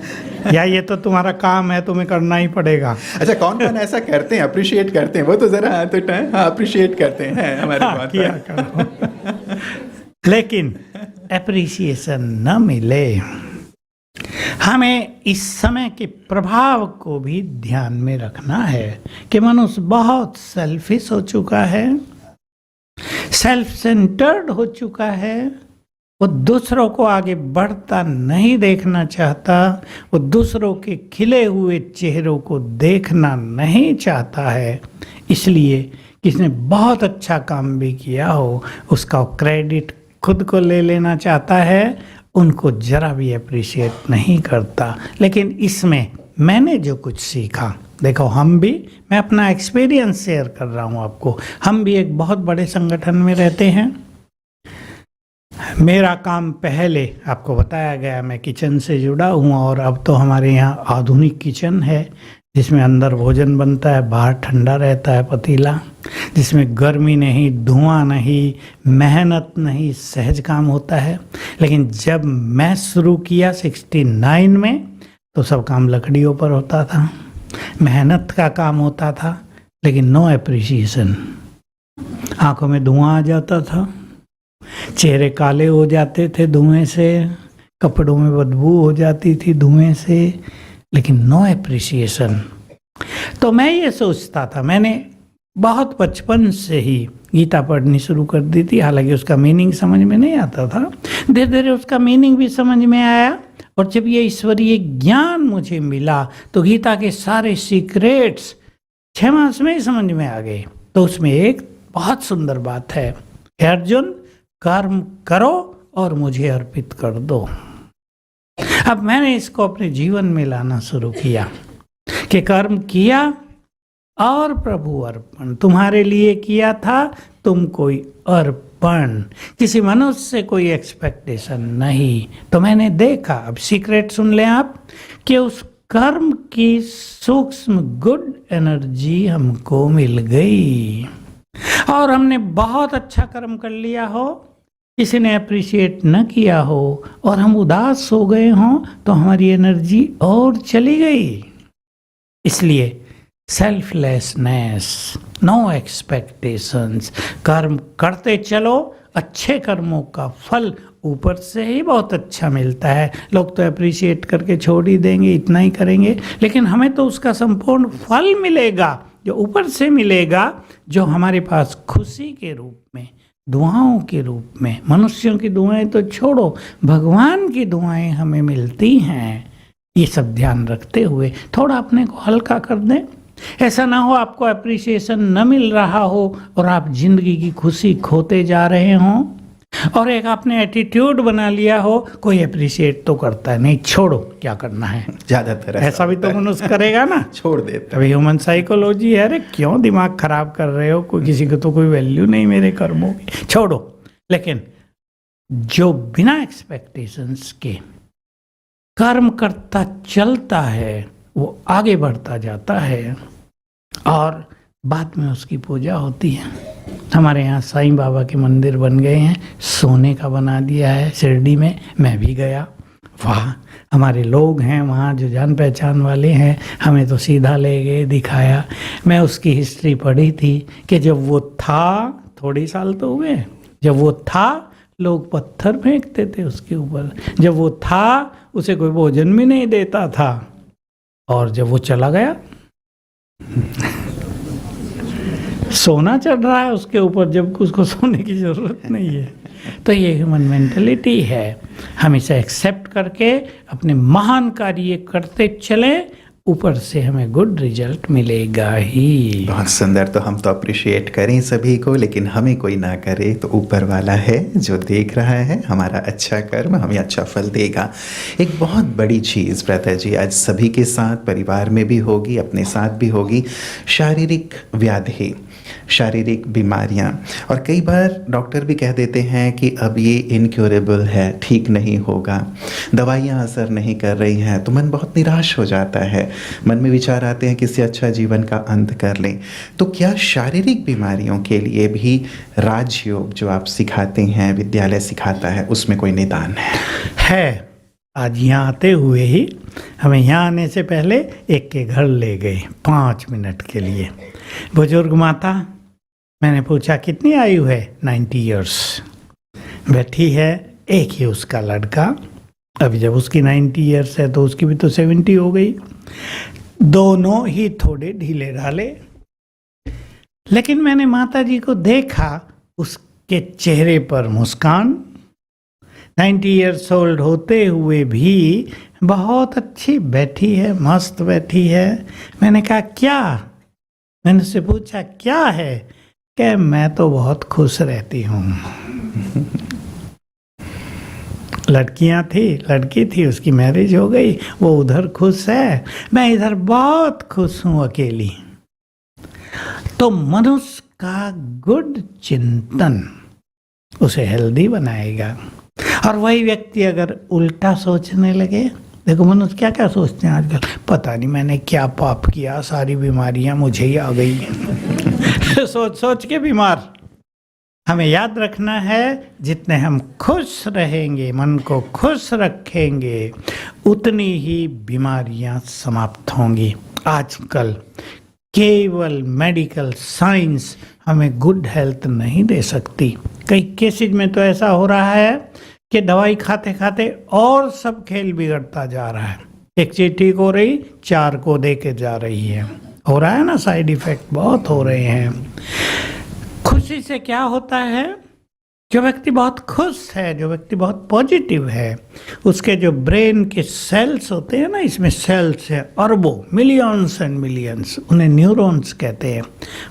या ये तो तुम्हारा काम है, तुम्हें करना ही पड़ेगा। अच्छा, कौन कौन ऐसा करते हैं, अप्रिशिएट करते हैं? वो तो जरा हाथ उठाएं। हाँ, अप्रिशिएट करते हैं हमारे हाँ, किया करो। लेकिन एप्रिसिएशन न मिले, हमें इस समय के प्रभाव को भी ध्यान में रखना है कि मनुष्य बहुत सेल्फिश हो चुका है, सेल्फ सेंटर्ड हो चुका है। वो दूसरों को आगे बढ़ता नहीं देखना चाहता, वो दूसरों के खिले हुए चेहरों को देखना नहीं चाहता है। इसलिए किसने बहुत अच्छा काम भी किया हो, उसका क्रेडिट खुद को ले लेना चाहता है, उनको जरा भी अप्रिशिएट नहीं करता। लेकिन इसमें मैंने जो कुछ सीखा, देखो हम भी, मैं अपना एक्सपीरियंस शेयर कर रहा हूँ आपको। हम भी एक बहुत बड़े संगठन में रहते हैं। मेरा काम पहले आपको बताया गया, मैं किचन से जुड़ा हूँ, और अब तो हमारे यहाँ आधुनिक किचन है जिसमें अंदर भोजन बनता है, बाहर ठंडा रहता है पतीला, जिसमें गर्मी नहीं, धुआं नहीं, मेहनत नहीं, सहज काम होता है। लेकिन जब मैं शुरू किया 69 में, तो सब काम लकड़ियों पर होता था, मेहनत का काम होता था, लेकिन नो एप्रिसिएशन। आंखों में धुआं आ जाता था, चेहरे काले हो जाते थे धुएं से, कपड़ों में बदबू हो जाती थी धुएं से, लेकिन नो एप्रिसिएशन। तो मैं ये सोचता था, मैंने बहुत बचपन से ही गीता पढ़नी शुरू कर दी थी, हालांकि उसका मीनिंग समझ में नहीं आता था। धीरे धीरे उसका मीनिंग भी समझ में आया, और जब ये ईश्वरीय ज्ञान मुझे मिला तो गीता के सारे सीक्रेट्स 6 मास में ही समझ में आ गए। तो उसमें एक बहुत सुंदर बात है, हे अर्जुन, कर्म करो और मुझे अर्पित कर दो। अब मैंने इसको अपने जीवन में लाना शुरू किया कि कर्म किया और प्रभु अर्पण, तुम्हारे लिए किया था, तुम कोई अर्पण, किसी मनुष्य से कोई एक्सपेक्टेशन नहीं। तो मैंने देखा, अब सीक्रेट सुन लें आप, कि उस कर्म की सूक्ष्म गुड एनर्जी हमको मिल गई, और हमने बहुत अच्छा कर्म कर लिया हो, किसी ने अप्रिशिएट न किया हो, और हम उदास हो गए हों, तो हमारी एनर्जी और चली गई। इसलिए सेल्फलेसनेस, नो एक्सपेक्टेशंस, कर्म करते चलो, अच्छे कर्मों का फल ऊपर से ही बहुत अच्छा मिलता है। लोग तो अप्रिशिएट करके छोड़ ही देंगे, इतना ही करेंगे, लेकिन हमें तो उसका संपूर्ण फल मिलेगा जो ऊपर से मिलेगा, जो हमारे पास खुशी के रूप में, दुआओं के रूप में। मनुष्यों की दुआएं तो छोड़ो, भगवान की दुआएं हमें मिलती हैं। ये सब ध्यान रखते हुए थोड़ा अपने को हल्का कर दें। ऐसा ना हो आपको अप्रिसिएशन न मिल रहा हो और आप जिंदगी की खुशी खोते जा रहे हों, और एक आपने एटीट्यूड बना लिया हो, कोई अप्रिशिएट तो करता है नहीं, छोड़ो, क्या करना है। ज्यादातर ऐसा भी तो मनुष्य करेगा ना, छोड़ देता। अभी ह्यूमन साइकोलॉजी है। अरे क्यों दिमाग खराब कर रहे हो, कोई किसी को तो कोई वैल्यू नहीं मेरे कर्मों की, छोड़ो। लेकिन जो बिना एक्सपेक्टेशंस के कर्म करता चलता है वो आगे बढ़ता जाता है और बाद में उसकी पूजा होती है। हमारे यहाँ साईं बाबा के मंदिर बन गए हैं, सोने का बना दिया है शिरडी में, मैं भी गया। वाह, हमारे लोग हैं वहाँ जो जान पहचान वाले हैं, हमें तो सीधा ले गए, दिखाया। मैं उसकी हिस्ट्री पढ़ी थी कि जब वो था, थोड़े साल तो हुए, जब वो था लोग पत्थर फेंकते थे उसके ऊपर, जब वो था उसे कोई भोजन भी नहीं देता था, और जब वो चला गया सोना चढ़ रहा है उसके ऊपर, जब उसको सोने की जरूरत नहीं है। तो ये ह्यूमन मेंटलिटी है। हम इसे एक्सेप्ट करके अपने महान कार्य करते चलें, ऊपर से हमें गुड रिजल्ट मिलेगा ही। बहुत सुंदर। तो हम तो अप्रिशिएट करें सभी को, लेकिन हमें कोई ना करे तो ऊपर वाला है जो देख रहा है, हमारा अच्छा कर्म हमें अच्छा फल देगा। एक बहुत बड़ी चीज़ ब्रदर जी आज सभी के साथ, परिवार में भी होगी, अपने साथ भी होगी, शारीरिक व्याधि, शारीरिक बीमारियां। और कई बार डॉक्टर भी कह देते हैं कि अब ये इनक्योरेबल है, ठीक नहीं होगा, दवाइयां असर नहीं कर रही हैं, तो मन बहुत निराश हो जाता है। मन में विचार आते हैं कि इससे अच्छा जीवन का अंत कर लें। तो क्या शारीरिक बीमारियों के लिए भी राजयोग जो आप सिखाते हैं, विद्यालय सिखाता है, उसमें कोई निदान है? आज यहाँ आते हुए ही हमें यहाँ आने से पहले एक के घर ले गए 5 मिनट के लिए। बुजुर्ग माता, मैंने पूछा कितनी आयु है? 90 इयर्स। बैठी है, एक ही उसका लड़का, अभी जब उसकी 90 इयर्स है तो उसकी भी तो 70 हो गई। दोनों ही थोड़े ढीले ढाले, लेकिन मैंने माता जी को देखा, उसके चेहरे पर मुस्कान, 90 इयर्स ओल्ड होते हुए भी बहुत अच्छी बैठी है, मस्त बैठी है। मैंने कहा क्या? मैंने उससे पूछा क्या है? कि मैं तो बहुत खुश रहती हूँ। लड़की थी, उसकी मैरिज हो गई, वो उधर खुश है, मैं इधर बहुत खुश हूँ अकेली। तो मनुष्य का गुड चिंतन उसे हेल्दी बनाएगा। और वही व्यक्ति अगर उल्टा सोचने लगे, देखो मनुष्य क्या क्या सोचते हैं आजकल, पता नहीं मैंने क्या पाप किया, सारी बीमारियां मुझे ही आ गई। सोच सोच के बीमार। हमें याद रखना है, जितने हम खुश रहेंगे, मन को खुश रखेंगे, उतनी ही बीमारियां समाप्त होंगी। आजकल केवल मेडिकल साइंस हमें गुड हेल्थ नहीं दे सकती। कई केसेज में तो ऐसा हो रहा है कि दवाई खाते खाते और सब खेल बिगड़ता जा रहा है। एक चीज ठीक हो रही, 4 को दे के जा रही है। हो रहा है ना, साइड इफेक्ट बहुत हो रहे हैं। खुशी से क्या होता है, जो व्यक्ति बहुत खुश है, जो व्यक्ति बहुत पॉजिटिव है, उसके जो ब्रेन के सेल्स होते हैं ना, इसमें सेल्स है अरबों, मिलियंस एंड मिलियंस, उन्हें न्यूरॉन्स कहते हैं,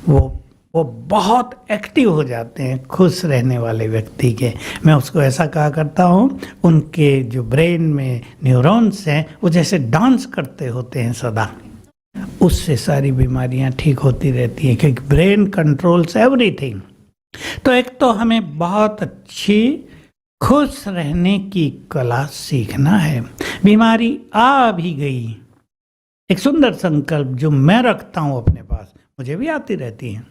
वो बहुत एक्टिव हो जाते हैं खुश रहने वाले व्यक्ति के। मैं उसको ऐसा कहा करता हूँ, उनके जो ब्रेन में न्यूरॉन्स हैं वो जैसे डांस करते होते हैं सदा, उससे सारी बीमारियां ठीक होती रहती हैं, क्योंकि ब्रेन कंट्रोल्स एवरीथिंग। तो एक तो हमें बहुत अच्छी खुश रहने की कला सीखना है। बीमारी आ भी गई, एक सुंदर संकल्प जो मैं रखता हूँ अपने पास, मुझे भी आती रहती है,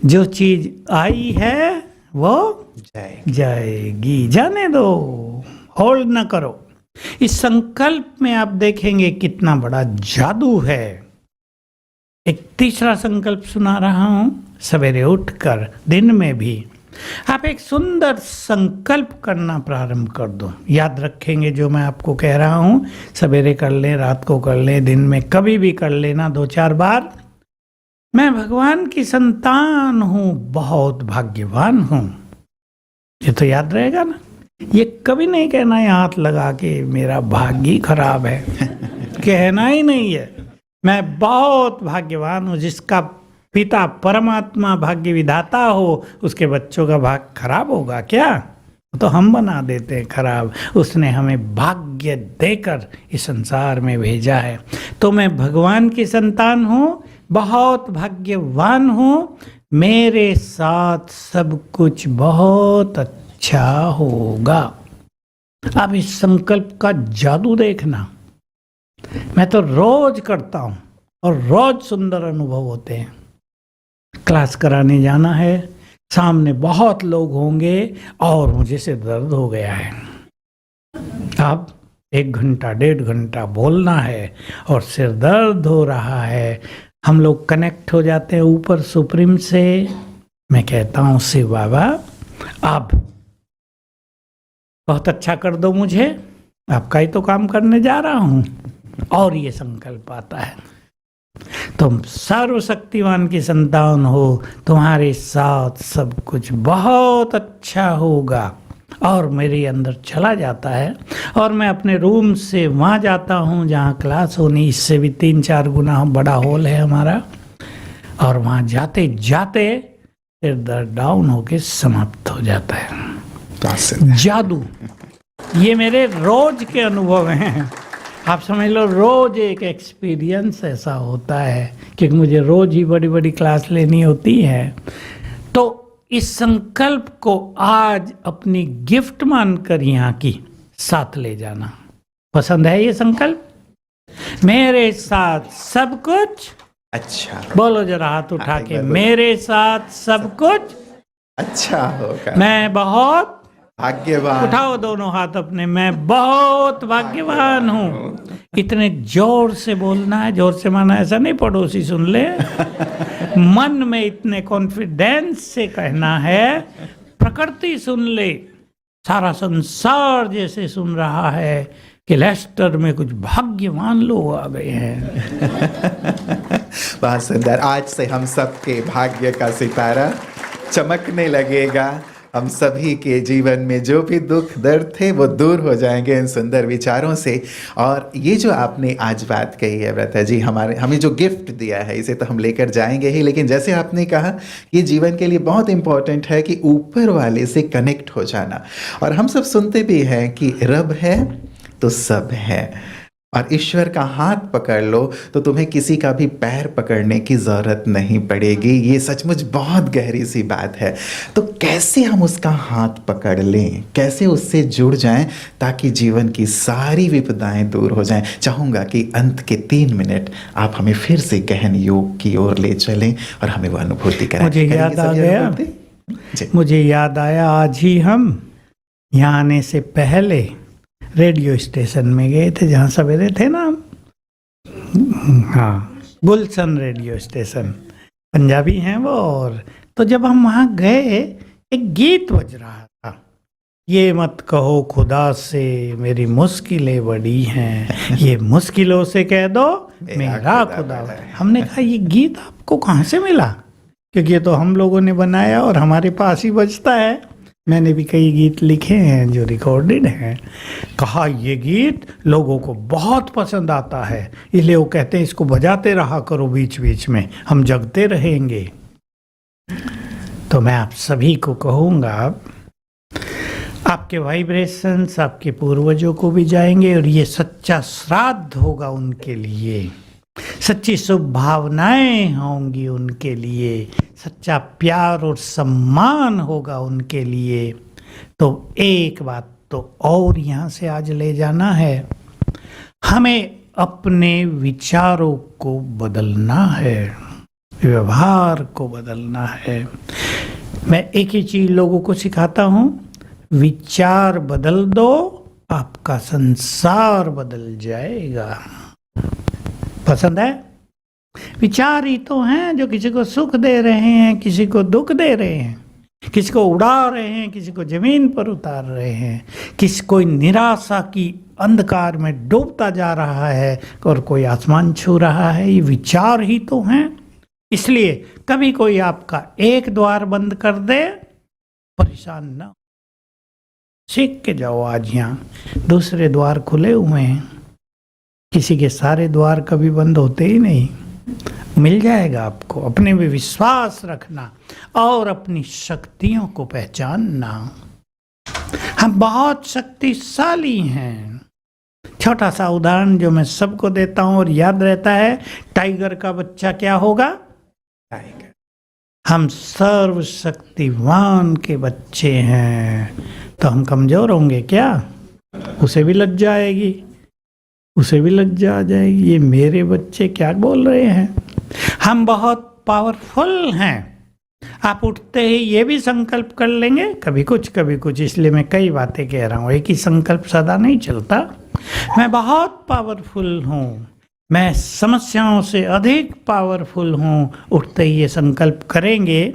जो चीज आई है वो जाएगी, जाने दो, होल्ड न करो। इस संकल्प में आप देखेंगे कितना बड़ा जादू है। एक तीसरा संकल्प सुना रहा हूं, सवेरे उठकर दिन में भी आप एक सुंदर संकल्प करना प्रारंभ कर दो। याद रखेंगे जो मैं आपको कह रहा हूं, सवेरे कर लें, रात को कर लें, दिन में कभी भी कर लेना 2-4 बार। मैं भगवान की संतान हूं, बहुत भाग्यवान हूं। ये तो याद रहेगा ना। ये कभी नहीं कहना है हाथ लगा के मेरा भाग्य ही खराब है कहना ही नहीं है। मैं बहुत भाग्यवान हूं। जिसका पिता परमात्मा भाग्य विधाता हो, उसके बच्चों का भाग्य खराब होगा क्या? तो हम बना देते हैं खराब। उसने हमें भाग्य देकर इस संसार में भेजा है। तो मैं भगवान की संतान हूँ, बहुत भाग्यवान हूँ। मेरे साथ सब कुछ बहुत अच्छा होगा। अब इस संकल्प का जादू देखना। मैं तो रोज करता हूँ और रोज सुंदर अनुभव होते हैं। क्लास कराने जाना है, सामने बहुत लोग होंगे और मुझे सिर दर्द हो गया है। अब 1 घंटा 1.5 घंटा बोलना है और सिर दर्द हो रहा है। हम लोग कनेक्ट हो जाते हैं ऊपर सुप्रीम से। मैं कहता हूँ शिव बाबा अब बहुत अच्छा कर दो मुझे, आपका ही तो काम करने जा रहा हूँ। और ये संकल्प आता है, तुम सर्वशक्तिमान की संतान हो, तुम्हारे साथ सब कुछ बहुत अच्छा होगा। और मेरे अंदर चला जाता है और मैं अपने रूम से वहाँ जाता हूँ जहाँ क्लास होनी। इससे भी 3-4 गुना बड़ा हॉल है हमारा। और वहाँ जाते जाते फिर दर्द डाउन होके समाप्त हो जाता है। जादू, ये मेरे रोज के अनुभव हैं। आप समझ लो रोज एक एक्सपीरियंस ऐसा होता है, क्योंकि मुझे रोज ही बड़ी बड़ी क्लास लेनी होती है। तो इस संकल्प को आज अपनी गिफ्ट मानकर यहाँ की साथ ले जाना। पसंद है ये संकल्प? मेरे साथ सब कुछ अच्छा, बोलो जरा हाथ उठा के, मेरे साथ सब कुछ अच्छा होगा। मैं बहुत भाग्यवान। उठाओ दोनों हाथ अपने, मैं बहुत भाग्यवान हूँ। इतने जोर से बोलना है, जोर से माना ऐसा नहीं पड़ोसी सुन ले मन में इतने कॉन्फिडेंस से कहना है, प्रकृति सुन ले, सारा संसार जैसे सुन रहा है कि लेस्टर में कुछ भाग्यवान लोग आ गए हैं। बहुत सुंदर। आज से हम सबके भाग्य का सितारा चमकने लगेगा। हम सभी के जीवन में जो भी दुख दर्द थे वो दूर हो जाएंगे इन सुंदर विचारों से। और ये जो आपने आज बात कही है व्रता जी, हमें जो गिफ्ट दिया है इसे तो हम लेकर जाएंगे ही, लेकिन जैसे आपने कहा ये जीवन के लिए बहुत इम्पोर्टेंट है कि ऊपर वाले से कनेक्ट हो जाना। और हम सब सुनते भी हैं कि रब है तो सब है, और ईश्वर का हाथ पकड़ लो तो तुम्हें किसी का भी पैर पकड़ने की ज़रूरत नहीं पड़ेगी। ये सचमुच बहुत गहरी सी बात है। तो कैसे हम उसका हाथ पकड़ लें, कैसे उससे जुड़ जाएं ताकि जीवन की सारी विपदाएं दूर हो जाएं? चाहूँगा कि अंत के 3 मिनट आप हमें फिर से गहन योग की ओर ले चलें और हमें वो अनुभूति कराएं। मुझे याद आ गया, मुझे याद आया, आज ही हम यहाँ आने से पहले रेडियो स्टेशन में गए थे जहाँ सवेरे थे ना हम। हाँ, गुलशन रेडियो स्टेशन, पंजाबी हैं वो। और तो जब हम वहाँ गए, एक गीत बज रहा था, ये मत कहो खुदा से मेरी मुश्किलें बड़ी हैं, ये मुश्किलों से कह दो मेरा खुदा। हमने कहा ये गीत आपको कहाँ से मिला? क्योंकि ये तो हम लोगों ने बनाया और हमारे पास ही बजता है। मैंने भी कई गीत लिखे हैं जो रिकॉर्डेड हैं। कहा ये गीत लोगों को बहुत पसंद आता है, इसलिए वो कहते हैं इसको बजाते रहा करो बीच बीच में, हम जगते रहेंगे। तो मैं आप सभी को कहूँगा, आपके वाइब्रेशंस आपके पूर्वजों को भी जाएंगे और ये सच्चा श्राद्ध होगा उनके लिए, सच्ची शुभ भावनाएं होंगी उनके लिए, सच्चा प्यार और सम्मान होगा उनके लिए। तो एक बात तो और यहाँ से आज ले जाना है, हमें अपने विचारों को बदलना है, व्यवहार को बदलना है। मैं एक ही चीज लोगों को सिखाता हूँ, विचार बदल दो, आपका संसार बदल जाएगा। पसंद है? विचार ही तो हैं जो किसी को सुख दे रहे हैं, किसी को दुख दे रहे हैं। किसी को उड़ा रहे हैं, किसी को जमीन पर उतार रहे हैं, किसी कोई निराशा की अंधकार में डूबता जा रहा है और कोई आसमान छू रहा है। ये विचार ही तो हैं। इसलिए कभी कोई आपका एक द्वार बंद कर दे, परेशान ना, सीख के जाओ। आज यहाँ दूसरे द्वार खुले हुए हैं, किसी के सारे द्वार कभी बंद होते ही नहीं। मिल जाएगा आपको। अपने में विश्वास रखना और अपनी शक्तियों को पहचानना। हम बहुत शक्तिशाली हैं। छोटा सा उदाहरण जो मैं सबको देता हूं और याद रहता है, टाइगर का बच्चा क्या होगा? टाइगर। हम सर्वशक्तिवान के बच्चे हैं, तो हम कमजोर होंगे क्या? उसे भी लज्जा आएगी, उसे भी लज्जा आ जाएगी। ये मेरे बच्चे क्या बोल रहे हैं? हम बहुत पावरफुल हैं। आप उठते ही ये भी संकल्प कर लेंगे, कभी कुछ। इसलिए मैं कई बातें कह रहा हूँ, एक ही संकल्प सदा नहीं चलता। मैं बहुत पावरफुल हूँ, मैं समस्याओं से अधिक पावरफुल हूँ। उठते ही ये संकल्प करेंगे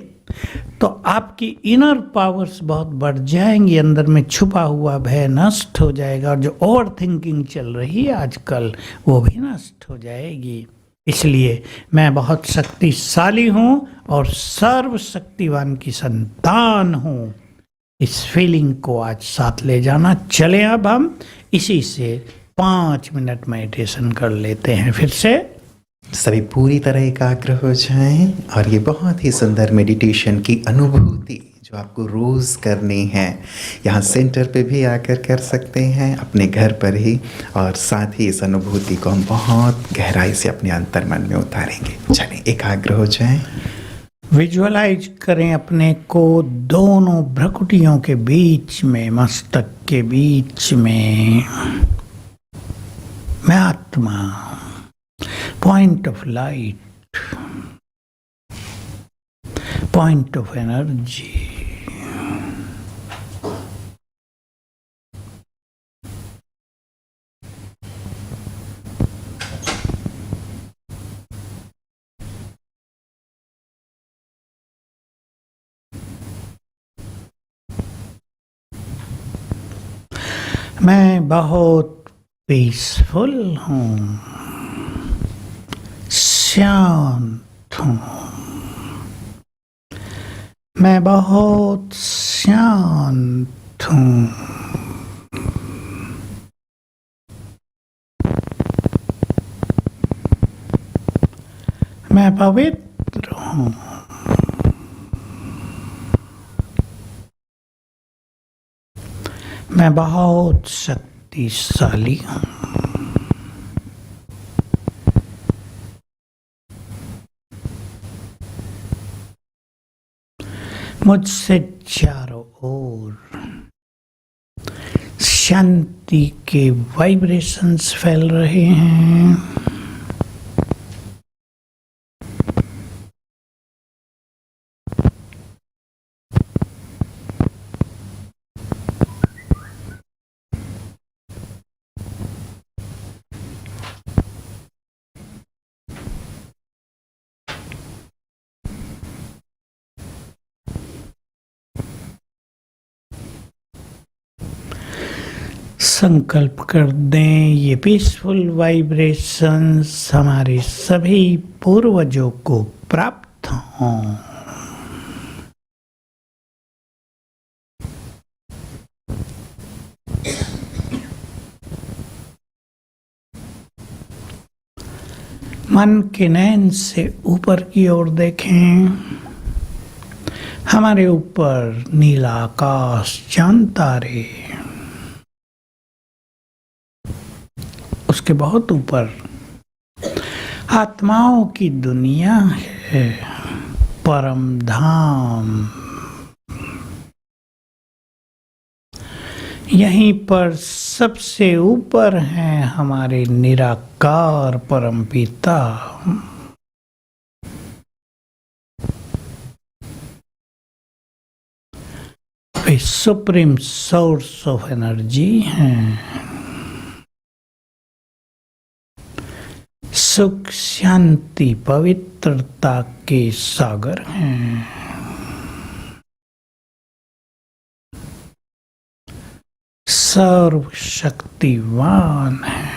तो आपकी इनर पावर्स बहुत बढ़ जाएंगी, अंदर में छुपा हुआ भय नष्ट हो जाएगा, और जो ओवर थिंकिंग चल रही है आजकल वो भी नष्ट हो जाएगी। इसलिए मैं बहुत शक्तिशाली हूँ और सर्वशक्तिवान की संतान हूँ। इस फीलिंग को आज साथ ले जाना। चलें अब हम इसी से 5 मिनट मेडिटेशन कर लेते हैं। फिर से सभी पूरी तरह एकाग्र हो जाएं और ये बहुत ही सुंदर मेडिटेशन की अनुभूति जो आपको रोज़ करनी है, यहाँ सेंटर पे भी आकर कर सकते हैं, अपने घर पर ही, और साथ ही इस अनुभूति को हम बहुत गहराई से अपने अंतर्मन में उतारेंगे। चलें एकाग्र हो जाएं। विजुअलाइज करें अपने को दोनों भ्रुकुटियों के बीच में, मस्तक के बीच में। मैं आत्मा, point of light, point of energy. मैं बहुत पीसफुल हूँ, शांत हूँ। मैं बहुत शांत हूँ। मैं पवित्र हूँ। मैं बहुत शक्तिशाली हूँ। मुझसे चारों ओर शांति के वाइब्रेशंस फैल रहे हैं। संकल्प कर दें ये पीसफुल वाइब्रेशंस हमारे सभी पूर्वजों को प्राप्त हों। मन के नयन से ऊपर की ओर देखें। हमारे ऊपर नीला आकाश, चांद, तारे, उसके बहुत ऊपर आत्माओं की दुनिया है, परम धाम। यहीं पर सबसे ऊपर हैं हमारे निराकार परम पिता। वे सुप्रीम सोर्स ऑफ एनर्जी हैं। सुख, शांति, पवित्रता के सागर हैं। सर्वशक्तिवान है।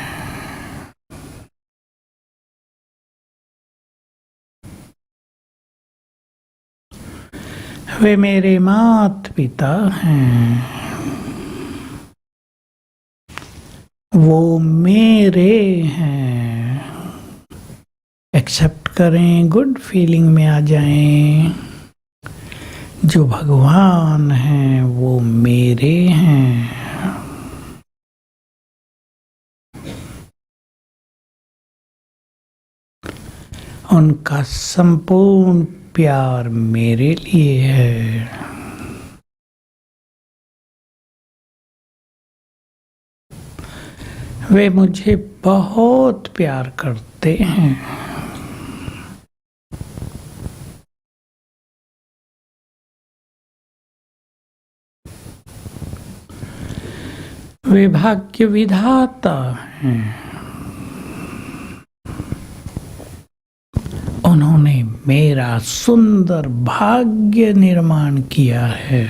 वे मेरे माता पिता हैं, वो मेरे हैं। एक्सेप्ट करें, गुड फीलिंग में आ जाएं। जो भगवान हैं वो मेरे हैं। उनका संपूर्ण प्यार मेरे लिए है। वे मुझे बहुत प्यार करते हैं। वे भाग्य विधाता हैं। उन्होंने मेरा सुंदर भाग्य निर्माण किया है।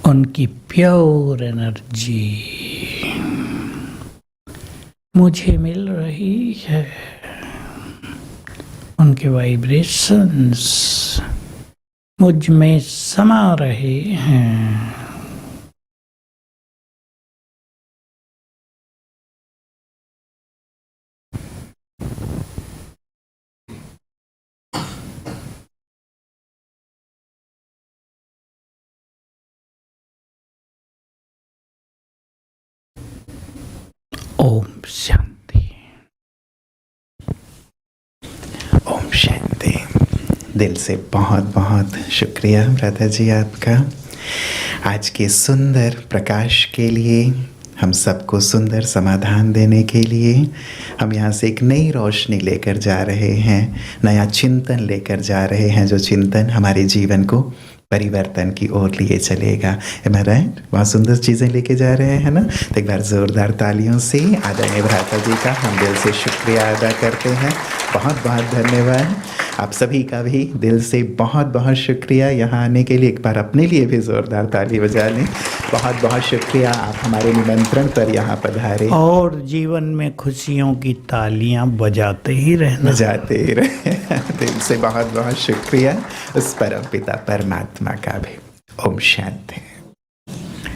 उनकी प्योर एनर्जी मुझे मिल रही है। उनके वाइब्रेशंस मुझ में समा रहे हैं। ओम शांति। ओम शांति। दिल से बहुत बहुत शुक्रिया ब्रदर जी आपका, आज के सुंदर प्रकाश के लिए, हम सबको सुंदर समाधान देने के लिए। हम यहाँ से एक नई रोशनी लेकर जा रहे हैं, नया चिंतन लेकर जा रहे हैं, जो चिंतन हमारे जीवन को परिवर्तन की ओर लिए चलेगा। एम आई राइट? बहुत सुंदर चीज़ें लेके जा रहे हैं ना। तो एक बार ज़ोरदार तालियों से आदरणीय भ्राता जी का हम दिल से शुक्रिया अदा करते हैं। बहुत बहुत धन्यवाद। आप सभी का भी दिल से बहुत बहुत शुक्रिया यहाँ आने के लिए। एक बार अपने लिए भी ज़ोरदार ताली बजा लें। बहुत बहुत शुक्रिया, आप हमारे निमंत्रण पर यहाँ पधारे और जीवन में खुशियों की तालियां बजाते ही रहना। बजाते ही रहे। दिल से बहुत बहुत शुक्रिया उस परम पिता परमात्मा का भी। ओम शांति।